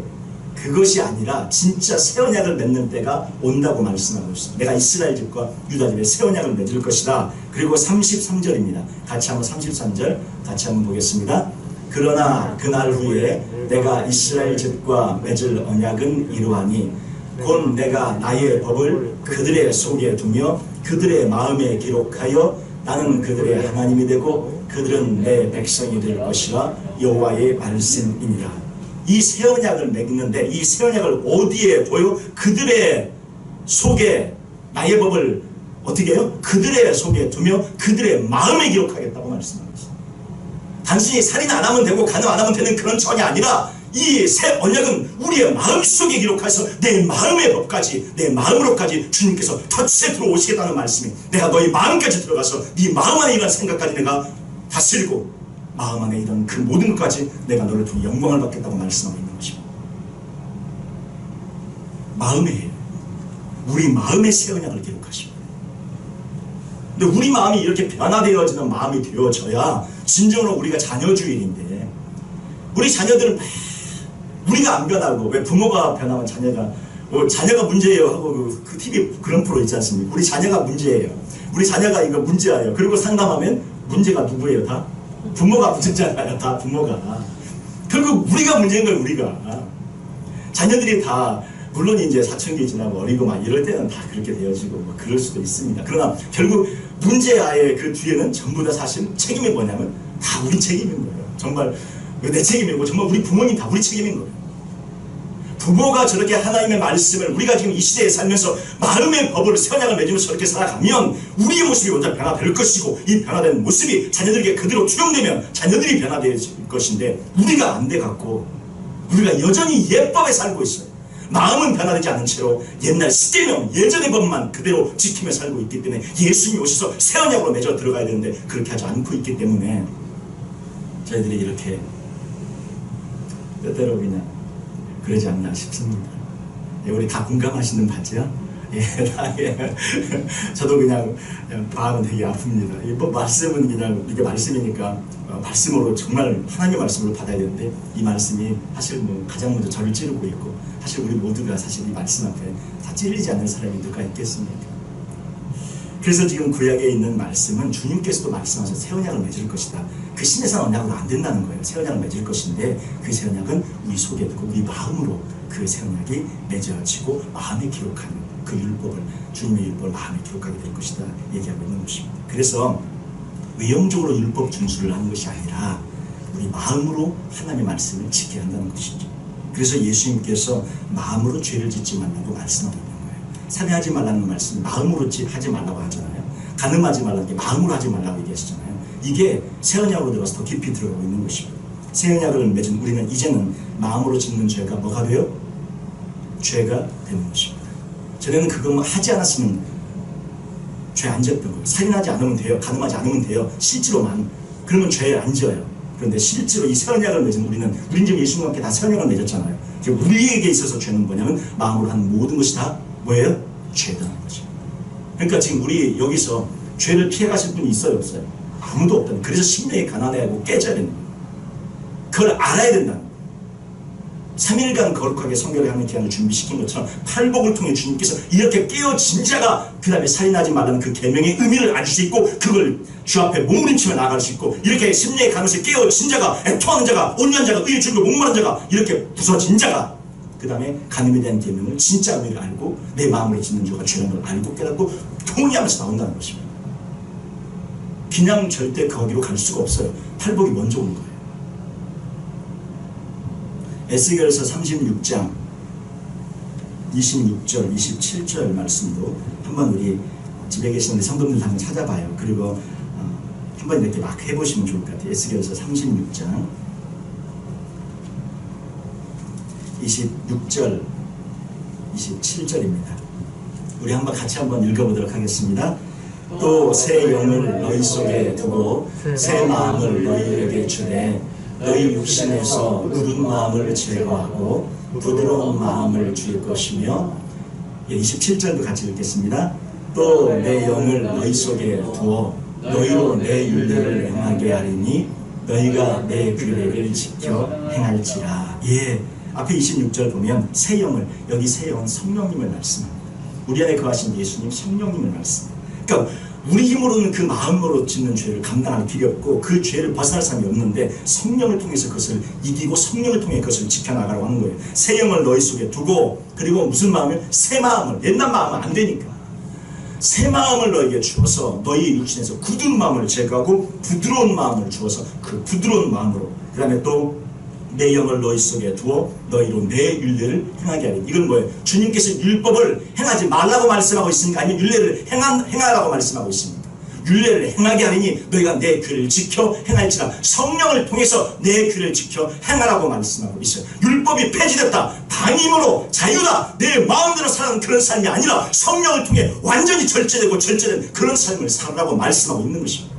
그것이 아니라 진짜 새 언약을 맺는 때가 온다고 말씀하고 있습니다. 내가 이스라엘 집과 유다 집에 새 언약을 맺을 것이다. 그리고 33절입니다. 같이 한번 33절 같이 한번 보겠습니다. 그러나 그날 후에 내가 이스라엘 집과 맺을 언약은 이러하니 곧 내가 나의 법을 그들의 속에 두며 그들의 마음에 기록하여 나는 그들의 하나님이 되고 그들은 내 백성이 될 것이라 여호와의 말씀이니라. 이 새 언약을 맺는데 이 새 언약을 어디에 둬요? 그들의 속에 나의 법을 어떻게 해요? 그들의 속에 두며 그들의 마음에 기록하겠다고 말씀하고 있습니다. 단순히 살인 안 하면 되고 간음 안 하면 되는 그런 전이 아니라 이 새 언약은 우리의 마음속에 기록해서 내 마음의 법까지 내 마음으로까지 주님께서 터치에 들어오시겠다는 말씀이 내가 너희 마음까지 들어가서 네 마음 안에 이런 생각까지 내가 다스리고 마음 안에 이런 그 모든 것까지 내가 너를 통해 영광을 받겠다고 말씀하고 있는 것입니다. 마음에 우리 마음의 새 언약을 기록하시고 근데 우리 마음이 이렇게 변화되어지는 마음이 되어져야 진정으로 우리가 자녀주일인데 우리 자녀들은 우리가 안 변하고 왜 부모가 변하면 자녀가 문제예요 하고 그 TV 그런 프로 있지 않습니까? 우리 자녀가 문제예요. 우리 자녀가 이거 문제예요. 그리고 상담하면 문제가 누구예요? 다 부모가 문제잖아요. 다 부모가. 결국 우리가 문제인 거예요. 우리가. 자녀들이 다 물론 이제 사춘기 지나고 어리고 막 이럴 때는 다 그렇게 되어지고 뭐 그럴 수도 있습니다. 그러나 결국 문제아의 그 뒤에는 전부 다 사실 책임이 뭐냐면 다 우리 책임인 거예요. 정말 내 책임이고 정말 우리 부모님 다 우리 책임인 거예요. 부모가 저렇게 하나님의 말씀을 우리가 지금 이 시대에 살면서 마음의 법을 새 언약을 맺으면서 저렇게 살아가면 우리의 모습이 먼저 변화될 것이고 이 변화된 모습이 자녀들에게 그대로 투영되면 자녀들이 변화될 것인데 우리가 안 돼갖고 우리가 여전히 옛법에 살고 있어요. 마음은 변화되지 않은 채로 옛날 시대명 예전의 법만 그대로 지키며 살고 있기 때문에 예수님이 오셔서 새 언약으로 맺어 들어가야 되는데 그렇게 하지 않고 있기 때문에 저희들이 이렇게 때때로 그냥 그러지 않나 싶습니다. 예, 우리 다 공감하시는 바지요? 예, 저도 그냥 마음은 되게 아픕니다. 이 말씀은 그냥 이게 말씀이니까 말씀으로 정말 하나님의 말씀으로 받아야 되는데 이 말씀이 사실 뭐 가장 먼저 저를 찌르고 있고 사실 우리 모두가 사실 이 말씀 앞에 다 찔리지 않는 사람이 누가 있겠습니까? 그래서 지금 구약에 있는 말씀은 주님께서도 말씀하셔서 새 언약을 맺을 것이다. 그 신에서 언약으로 안 된다는 거예요. 새 언약을 맺을 것인데 그 새 언약은 우리 속에 두고 우리 마음으로 그 새 언약이 맺어지고 마음에 기록하는 그 율법을 주님의 율법을 마음에 기록하게 될 것이다 얘기하고 있는 것입니다. 그래서 외형적으로 율법 준수를 하는 것이 아니라 우리 마음으로 하나님의 말씀을 지켜야 한다는 것이죠. 그래서 예수님께서 마음으로 죄를 짓지 말라고 말씀하고 있는 거예요. 살인하지 말라는 말씀 마음으로 하지 말라고 하잖아요. 간음하지 말라는 게 마음으로 하지 말라고 얘기하시잖아요. 이게 새 언약으로 들어가서 더 깊이 들어가고 있는 것입니다. 새 언약을 맺은 우리는 이제는 마음으로 짓는 죄가 뭐가 돼요? 죄가 되는 것입니다. 전에는 그거 하지 않았으면 죄 안 지었던 거예요. 살인하지 않으면 돼요. 간음하지 않으면 돼요. 실제로만. 그러면 죄 안 지어요. 그런데 실제로 이 새 언약을 맺은 우리는 지금 예수님과 함께 다 새 언약을 맺었잖아요. 우리에게 있어서 죄는 뭐냐면 마음으로 하는 모든 것이 다 뭐예요? 죄다는 거죠. 그러니까 지금 우리 여기서 죄를 피해가실 분이 있어요? 없어요? 아무도 없다는. 그래서 심령이 가난해하고 깨져야 되는 거예요. 그걸 알아야 된다는 거예요. 3일간 거룩하게 성결을 하는 기한을 준비시킨 것처럼 팔복을 통해 주님께서 이렇게 깨어진 자가 그 다음에 살인하지 말라는 그 계명의 의미를 알 수 있고 그걸 주 앞에 몸부림치며 나아갈 수 있고 이렇게 심령의 가면서 깨어진 자가 애통하는 자가 온유한 자가 의에 줄고 목마른 자가 이렇게 부서진 자가 그 다음에 간음에 대한 계명을 진짜 의미를 알고 내 마음으로 짓는 죄가 죄라는 걸 알고 깨닫고 통일하면서 나온다는 것입니다. 그냥 절대 거기로 갈 수가 없어요. 팔복이 먼저 오는 거예요. 에스겔서 36장 26절 27절 말씀도 한번 우리 집에 계신 우리 성도님들 한번 찾아봐요. 그리고 한번 이렇게 막 해보시면 좋을 것 같아요. 에스겔서 36장 26절 27절입니다. 우리 한번 같이 한번 읽어보도록 하겠습니다. 또 새 영을 너희 속에 두고 새 마음을 너희에게 주되 너희 육신에서 굳은 마음을 제거하고 부드러운 마음을 줄 것이며 27절도 같이 읽겠습니다. 또 내 영을 너희 속에 두어 너희로 내 율례를 행하게 하리니 너희가 내 규례를 지켜 행할지라. 예, 앞에 26절 보면 새 영을, 여기 새 영은 성령님을 말씀합니다. 우리 안에 거하신 예수님 성령님을 말씀합니다. 그러니까 우리 힘으로는 그 마음으로 짓는 죄를 감당할 필요 없고 그 죄를 벗어날 사람이 없는데 성령을 통해서 그것을 이기고 성령을 통해 그것을 지켜나가라고 하는 거예요. 새 영을 너희 속에 두고, 그리고 무슨 마음을? 새 마음을. 옛날 마음은 안 되니까 새 마음을 너희에게 주어서 너희 육신에서 굳은 마음을 제거하고 부드러운 마음을 주어서 그 부드러운 마음으로, 그 다음에 또 내 영을 너희 속에 두어 너희로 내 율례를 행하게 하리. 이건 뭐예요? 주님께서 율법을 행하지 말라고 말씀하고 있습니까? 아니면 율례를 행하라고 말씀하고 있습니까? 율례를 행하게 하리니 너희가 내 규례를 지켜 행할지라. 성령을 통해서 내 규례를 지켜 행하라고 말씀하고 있어요. 율법이 폐지됐다, 방임으로 자유다, 내 마음대로 살아가는 그런 삶이 아니라 성령을 통해 완전히 절제되고 절제된 그런 삶을 살아라고 말씀하고 있는 것입니다.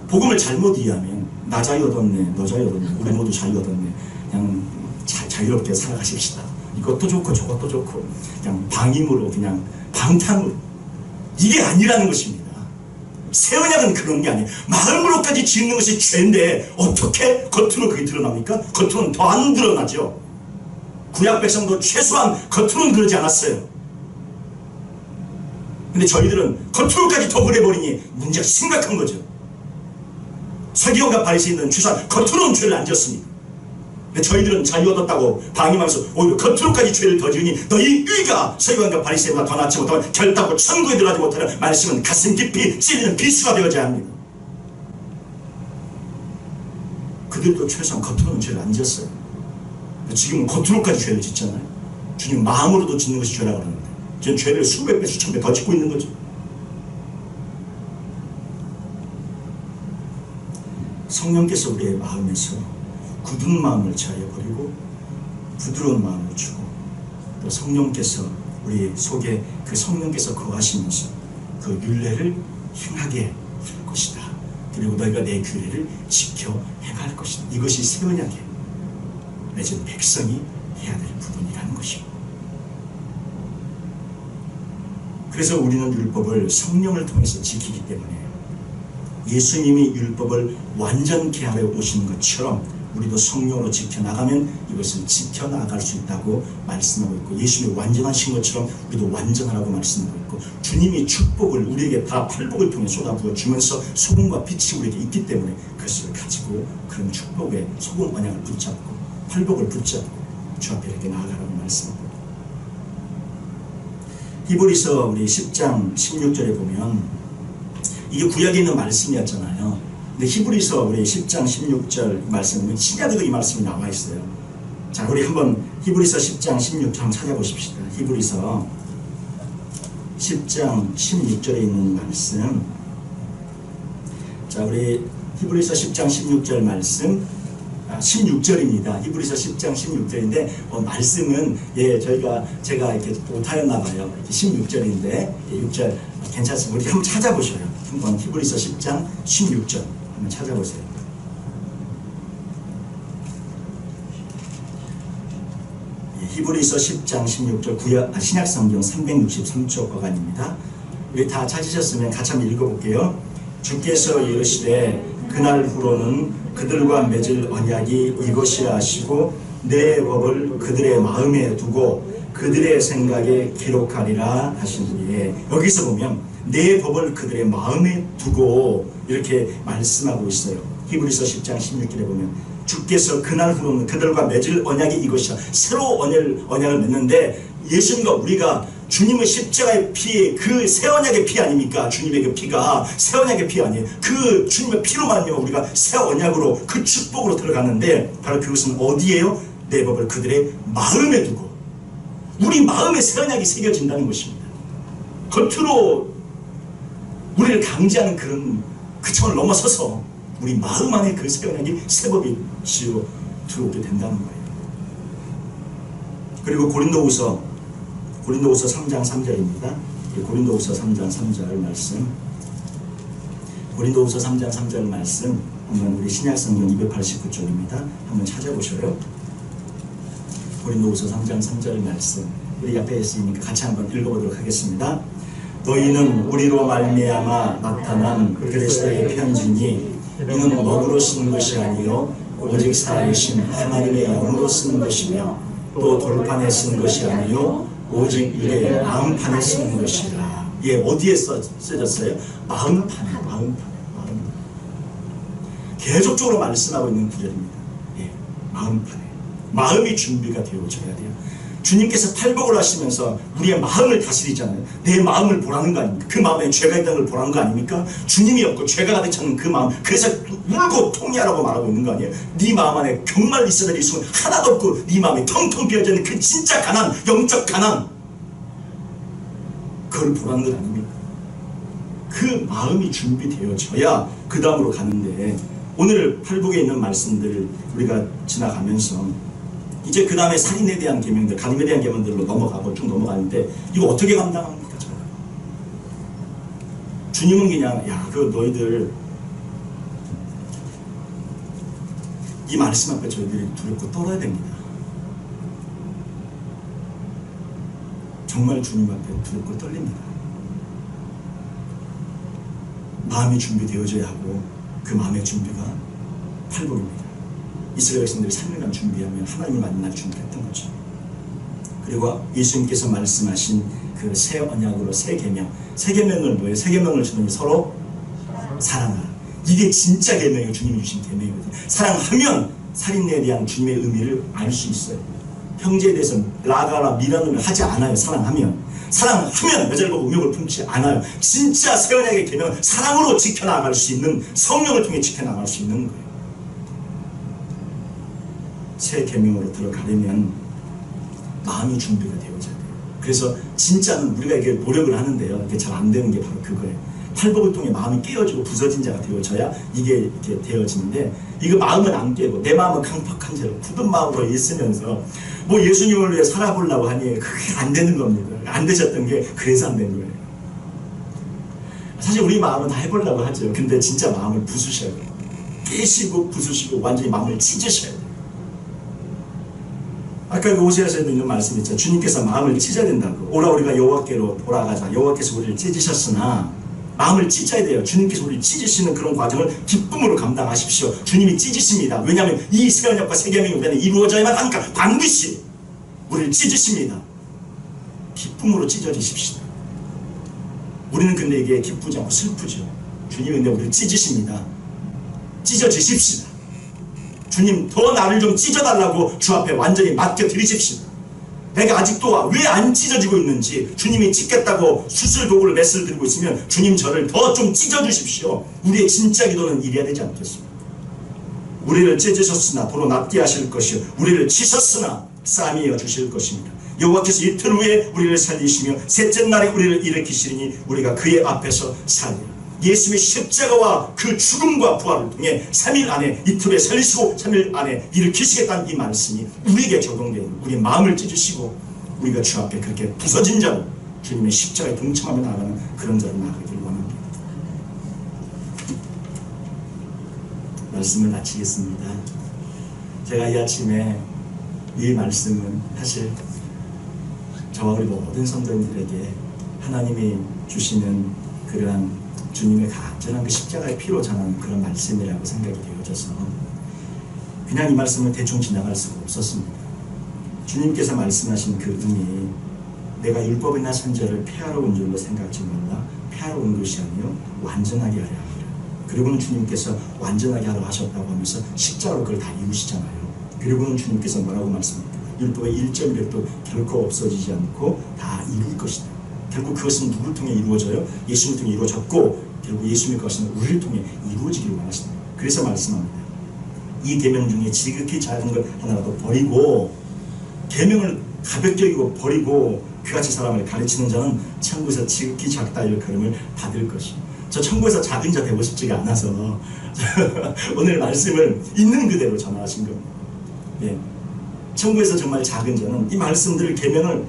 복음을 잘못 이해하면 나 자유 얻었네, 너 자유 얻었네, 우리 모두 자유 얻었네, 그냥 자유롭게 살아가십시다, 이것도 좋고 저것도 좋고 그냥 방임으로, 그냥 방탕으로, 이게 아니라는 것입니다. 새 언약은 그런 게 아니에요. 마음으로까지 짓는 것이 죄인데 어떻게 겉으로 그게 드러납니까? 겉으로는 더 안 드러나죠. 구약 백성도 최소한 겉으로는 그러지 않았어요. 근데 저희들은 겉으로까지 더 그래버리니 문제가 심각한 거죠. 서기관과 바리새인들은 최소한 겉으로는 죄를 안 지었습니다. 근데 저희들은 자유 얻었다고 방임하면서 오히려 겉으로까지 죄를 더 지으니 너희 의가 서기관과 바리새인보다 더 낫지 못하면 결단코 천국에 들어가지 못하는 말씀은 가슴 깊이 찔리는 비수가 되어져야 합니다. 그들도 최소한 겉으로는 죄를 안 지었어요. 지금은 겉으로까지 죄를 짓잖아요. 주님 마음으로도 짓는 것이 죄라고 그러는데 저는 죄를 수백 배 수천 배 더 짓고 있는 거죠. 성령께서 우리의 마음에서 굳은 마음을 제하여버리고 부드러운 마음을 주고, 또 성령께서 우리 속에 그 성령께서 거하시면서 그 율례를 행하게 할 것이다. 그리고 너희가 내 규례를 지켜 행할 것이다. 이것이 새 언약에 맺은 백성이 해야 될 부분이라는 것입니다. 그래서 우리는 율법을 성령을 통해서 지키기 때문에 예수님이 율법을 완전케 하려 오신 것처럼 우리도 성령으로 지켜나가면 이것을 지켜나갈 수 있다고 말씀하고 있고, 예수님이 완전하신 것처럼 우리도 완전하라고 말씀하고 있고, 주님이 축복을 우리에게 다 팔복을 통해 쏟아부어 주면서 소금과 빛이 우리에게 있기 때문에 그것을 가지고 그런 축복에 소금 언약을 붙잡고 팔복을 붙잡고 주 앞에 이렇게 나아가라고 말씀하고 있고, 히브리서 우리 10장 16절에 보면 이게 구약에 있는 말씀이었잖아요. 근데 히브리서 우리 10장 16절 말씀은 신약에도 이 말씀이 나와 있어요. 자, 우리 한번 히브리서 10장 16절 한번 찾아보십시다. 히브리서 10장 16절에 있는 말씀. 자, 우리 히브리서 10장 16절 말씀, 16절입니다. 히브리서 10장 16절인데 말씀은 제가 이렇게 못하였나 봐요. 16절인데 6절 괜찮습니다. 우리 한번 찾아보셔요. 한번 히브리서 10장 16절 한번 찾아보세요. 히브리서 10장 16절 신약성경 363쪽 거간입니다. 우리 다 찾으셨으면 같이 한번 읽어볼게요. 주께서 이르시되 그날 후로는 그들과 맺을 언약이 이것이라 하시고 내 법을 그들의 마음에 두고 그들의 생각에 기록하리라 하시니에, 여기서 보면 내 법을 그들의 마음에 두고 이렇게 말씀하고 있어요. 히브리서 10장 16절에 보면 주께서 그날 후로는 그들과 맺을 언약이 이것이라, 새로 언약을 맺는데 예수님과 우리가 주님의 십자가의 피에 그 새 언약의 피 아닙니까? 주님의 그 피가 새 언약의 피 아니에요. 그 주님의 피로 말미암아 우리가 새 언약으로 그 축복으로 들어갔는데 바로 그것은 어디에요? 내 법을 그들의 마음에 두고 우리 마음에 새 언약이 새겨진다는 것입니다. 겉으로 우리를 강제하는 그런 그 차원을 넘어서서 우리 마음 안에 그 새 언약이 새 법이 지어 들어오게 된다는 거예요. 그리고 고린도후서 3장 3절입니다. 고린도후서 3장 3절 말씀. 고린도후서 3장 3절 말씀 한번 우리 신약성경 289쪽입니다. 한번 찾아보셔요. 고린도후서 3장 3절 말씀. 우리 앞에 있으니까 같이 한번 읽어보도록 하겠습니다. 너희는 우리로 말미암아 나타난 그리스도의 편지니 이는 먹으로 쓰는 것이 아니요 오직 살아계신 하나님의 영으로 쓰는 것이며 또 돌판에 쓰는 것이 아니요 오직 이의 마음판에 쓰는 것이라. 예, 어디에 써졌어요? 마음판에. 계속적으로 말씀하고 있는 구절입니다. 예, 마음판에. 마음이 준비가 되어져야 돼요. 주님께서 팔복을 하시면서 우리의 마음을 다스리잖아요. 내 마음을 보라는 거 아닙니까? 그 마음에 죄가 있다는 걸 보라는 거 아닙니까? 주님이 없고 죄가 가득 차는 그 마음, 그래서 울고 통회하라고 말하고 있는 거 아니에요? 네 마음 안에 정말 있어야 될 수는 하나도 없고 네 마음이 텅텅 비어져 있는 그 진짜 가난, 영적 가난, 그걸 보라는 것 아닙니까? 그 마음이 준비되어져야 그 다음으로 가는데, 오늘 팔복에 있는 말씀들을 우리가 지나가면서 이제 그 다음에 살인에 대한 계명들, 간음에 대한 계명들로 넘어가고 쭉 넘어가는데 이거 어떻게 감당합니까? 저는 주님은 그냥 야, 그 너희들 이 말씀 앞에 저희들이 두렵고 떨어야 됩니다. 정말 주님 앞에 두렵고 떨립니다. 마음이 준비되어져야 하고 그 마음의 준비가 팔복입니다. 이스라엘 백성들이 3일간 준비하면 하나님을 만날 준비했던 거죠. 그리고 예수님께서 말씀하신 그 새 언약으로 새 계명, 새 계명을 뭐예요? 새 계명을 주더니 서로 사랑하라. 이게 진짜 계명이에요. 주님이 주신 계명이거든요. 사랑하면 살인에 대한 주님의 의미를 알 수 있어요. 형제에 대해서 라가라 미라노를 하지 않아요. 사랑하면 여자를 보고 음욕을 품지 않아요. 진짜 새 언약의 계명은 사랑으로 지켜나갈 수 있는, 성령을 통해 지켜나갈 수 있는 거예요. 새 계명으로 들어가려면 마음이 준비가 되어져야 돼요. 그래서 진짜는 우리가 이게 노력을 하는데요, 이게 잘 안 되는 게 바로 그거예요. 팔복을 통해 마음이 깨어지고 부서진 자가 되어져야 이게 이렇게 되어지는데, 이거 마음은 안 깨고 내 마음은 강팍한 채로 굳은 마음으로 있으면서 뭐 예수님을 위해 살아보려고 하니 그게 안 되는 겁니다. 안 되셨던 게 그래서 안 된 거예요. 사실 우리 마음은 다 해보려고 하죠. 근데 진짜 마음을 부수셔야 돼요. 깨시고 부수시고 완전히 마음을 찢으셔야 돼요. 아까 그 오세아서에도 있는 말씀 있죠. 주님께서 마음을 찢어야 된다고. 오라 우리가 여호와께로 돌아가자. 여호와께서 우리를 찢으셨으나 마음을 찢어야 돼요. 주님께서 우리를 찢으시는 그런 과정을 기쁨으로 감당하십시오. 주님이 찢으십니다. 왜냐하면 이 새 언약과 새 계명이 우리 안에 이루어져야만 하니까 반드시 우리를 찢으십니다. 기쁨으로 찢어지십시다. 우리는 근데 이게 기쁘지 않고 슬프죠. 주님이 근데 우리를 찢으십니다. 찢어지십시다. 주님 더 나를 좀 찢어달라고 주 앞에 완전히 맡겨드리십시오. 내가 아직도 왜 안 찢어지고 있는지, 주님이 찢겠다고 수술 도구를 메스를 들고 있으면 주님 저를 더 좀 찢어주십시오. 우리의 진짜 기도는 이래야 되지 않겠습니까? 우리를 찢으셨으나 도로 낫게 하실 것이요 우리를 치셨으나 싸매어 주실 것입니다. 여호와께서 이틀 후에 우리를 살리시며 셋째 날에 우리를 일으키시리니 우리가 그의 앞에서 살리라. 예수님의 십자가와 그 죽음과 부활을 통해 3일 안에 이틀에 살리시고 3일 안에 일으키시겠다는 이 말씀이 우리에게 적용되는, 우리 마음을 찢으시고 우리가 주 앞에 그렇게 부서진 자로 주님의 십자가에 동참하며 나가는 그런 자로 나가기를 원합니다. 말씀을 마치겠습니다. 제가 이 아침에 이 말씀은 사실 저와 우리 모든 성도님들에게 하나님이 주시는 그러한 주님의 간절한 그 십자가의 피로 전하는 그런 말씀이라고 생각이 되어져서 그냥 이 말씀을 대충 지나갈 수가 없었습니다. 주님께서 말씀하신 그 의미, 내가 율법이나 선지자를 폐하러 온 줄로 생각지 말라. 폐하러 온 것이 아니요 완전하게 하려 함이라. 그리고는 주님께서 완전하게 하러 하셨다고 하면서 십자가로 그걸 다 이루시잖아요. 그리고는 주님께서 뭐라고 말씀합니까? 율법의 1.1도 결코 없어지지 않고 다 이룰 것이다. 결국 그것은 누구를 통해 이루어져요? 예수님을 통해 이루어졌고 결국 예수님의 것은 우리를 통해 이루어지기를 원하십니다. 그래서 말씀합니다. 이 계명 중에 지극히 작은 것 하나라도 버리고, 계명을 가볍게 여기고 버리고 그같이 사람을 가르치는 자는 천국에서 지극히 작다 일컬음을 받을 것이요. 저 천국에서 작은 자 되고 싶지가 않아서 오늘 말씀을 있는 그대로 전하신 겁니다. 예. 천국에서 정말 작은 자는 이 말씀들을 계명을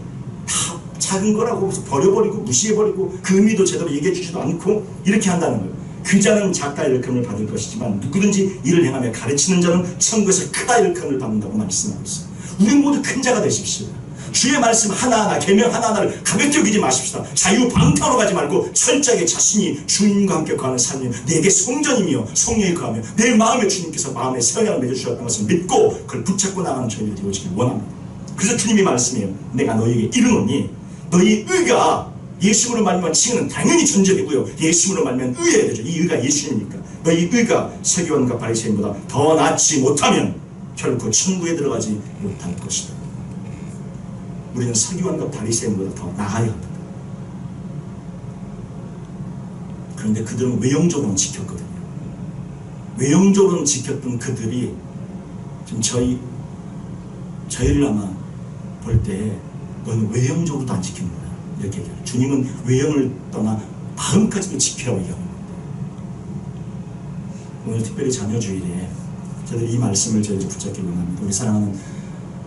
다 작은 거라고 버려버리고 무시해버리고 그 의미도 제대로 얘기해 주지도 않고 이렇게 한다는 거예요. 그 자는 작다 일컬음을 받을 것이지만 누구든지 이를 행하며 가르치는 자는 천국에서 크다 일컬음을 받는다고 말씀하고 있어요. 우리 모두 큰 자가 되십시오. 주의 말씀 하나하나 계명 하나하나를 가볍게 여기지 마십시다. 자유방탕으로 가지 말고 철저하게 자신이 주님과 함께 거하는 삶이 내게 성전이며 성령이 거하며 내 마음에 주님께서 마음에 세원을 맺어주셨다는 것을 믿고 그걸 붙잡고 나가는 저희들이 되어지길 원합니다. 그래서 주님이 말씀해요. 내가 너희에게 이르노니 너희 의가 예수님으로 말미암아 칭은 당연히 전제되고요. 예수님으로 말미암아 의해야 되죠. 이 의가 예수님이니까 너희 의가 서기관과 바리새인보다 더 낫지 못하면 결코 천국에 들어가지 못할 것이다. 우리는 서기관과 바리새인보다 더 나아야 합니다. 그런데 그들은 외형적으로는 지켰거든요. 외형적으로는 지켰던 그들이 지금 저희를 아마 볼 때 너는 외형적으로도 안 지키는 거야. 이렇게 얘기해요. 주님은 외형을 떠나 마음까지도 지키라고 얘기합니다. 오늘 특별히 자녀주일에 저희들이 이 말씀을 저희들이 붙잡기 원합니다. 우리 사랑하는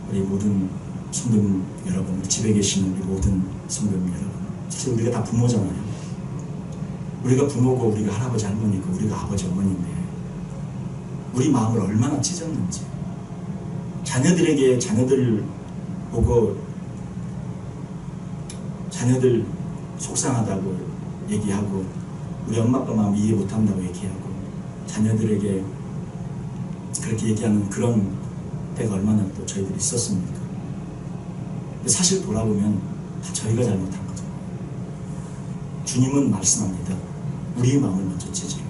우리 모든 성도님 여러분, 우리 집에 계시는 우리 모든 성도님 여러분, 사실 우리가 다 부모잖아요. 우리가 부모고 우리가 할아버지 할머니고 우리가 아버지 어머니인데 우리 마음을 얼마나 찢었는지, 자녀들에게 자녀들을 보고 자녀들 속상하다고 얘기하고 우리 엄마 아빠 마음 이해 못한다고 얘기하고 자녀들에게 그렇게 얘기하는 그런 때가 얼마나 또 저희들이 있었습니까? 근데 사실 돌아보면 다 저희가 잘못한 거죠. 주님은 말씀합니다. 우리의 마음을 먼저 찢으라고,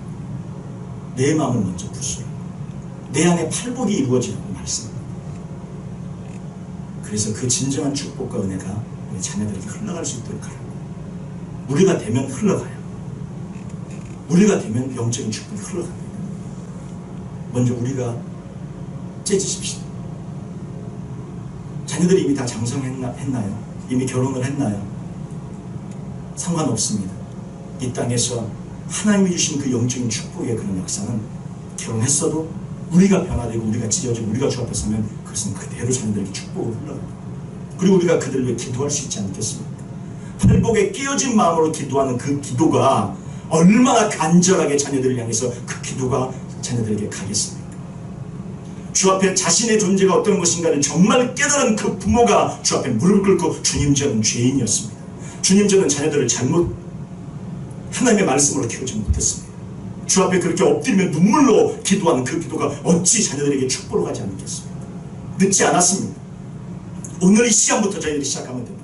내 마음을 먼저 부수라고, 내 안에 팔복이 이루어지라고 말씀합니다. 그래서 그 진정한 축복과 은혜가 우리 자녀들에게 흘러갈 수 있도록 하라고. 우리가 되면 흘러가요. 우리가 되면 영적인 축복이 흘러갑니다. 먼저 우리가 찢으십시오. 자녀들이 이미 다 장성했나요? 이미 결혼을 했나요? 상관없습니다. 이 땅에서 하나님이 주신 그 영적인 축복의 그런 역사는 결혼했어도 우리가 변화되고 우리가 찢어지고 우리가 주 앞에 서면 그것은 그대로 자녀들에게 축복으로 흘러갑니다. 그리고 우리가 그들을 위해 기도할 수 있지 않겠습니까? 팔복에 끼어진 마음으로 기도하는 그 기도가 얼마나 간절하게 자녀들을 향해서 그 기도가 자녀들에게 가겠습니까? 주 앞에 자신의 존재가 어떤 것인가를 정말 깨달은 그 부모가 주 앞에 무릎을 꿇고 주님 저는 죄인이었습니다. 주님 저는 자녀들을 잘못 하나님의 말씀으로 키우지 못했습니다. 주 앞에 그렇게 엎드리며 눈물로 기도하는 그 기도가 어찌 자녀들에게 축복으로 가지 않겠습니까? 늦지 않았습니다. 오늘 이 시간부터 저희들이 시작하면 됩니다.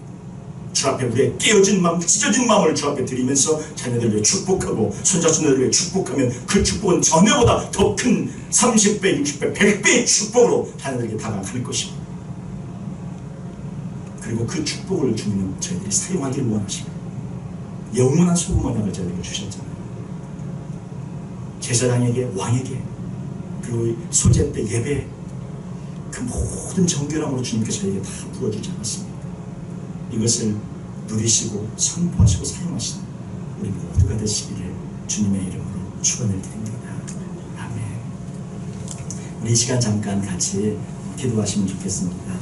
주 앞에 우리의 깨어진 마음, 찢어진 마음을 주 앞에 드리면서 자녀들을 위해 축복하고 손자손녀들을 위해 축복하면 그 축복은 전에보다 더 큰 30배, 60배, 100배의 축복으로 자녀들에게 다가갈 것입니다. 그리고 그 축복을 주님은 저희들이 사용하기를 원하십니다. 영원한 소금 언약을 저희에게 주셨잖아요. 제사장에게, 왕에게, 그리고 소제 때 예배, 그 모든 정결함으로 주님께서 저에게 다 부어주지 않았습니까? 이것을 누리시고 선포하시고 사용하시는 우리 모두가 되시기를 주님의 이름으로 축원을 드립니다. 아멘. 우리 이 시간 잠깐 같이 기도하시면 좋겠습니다.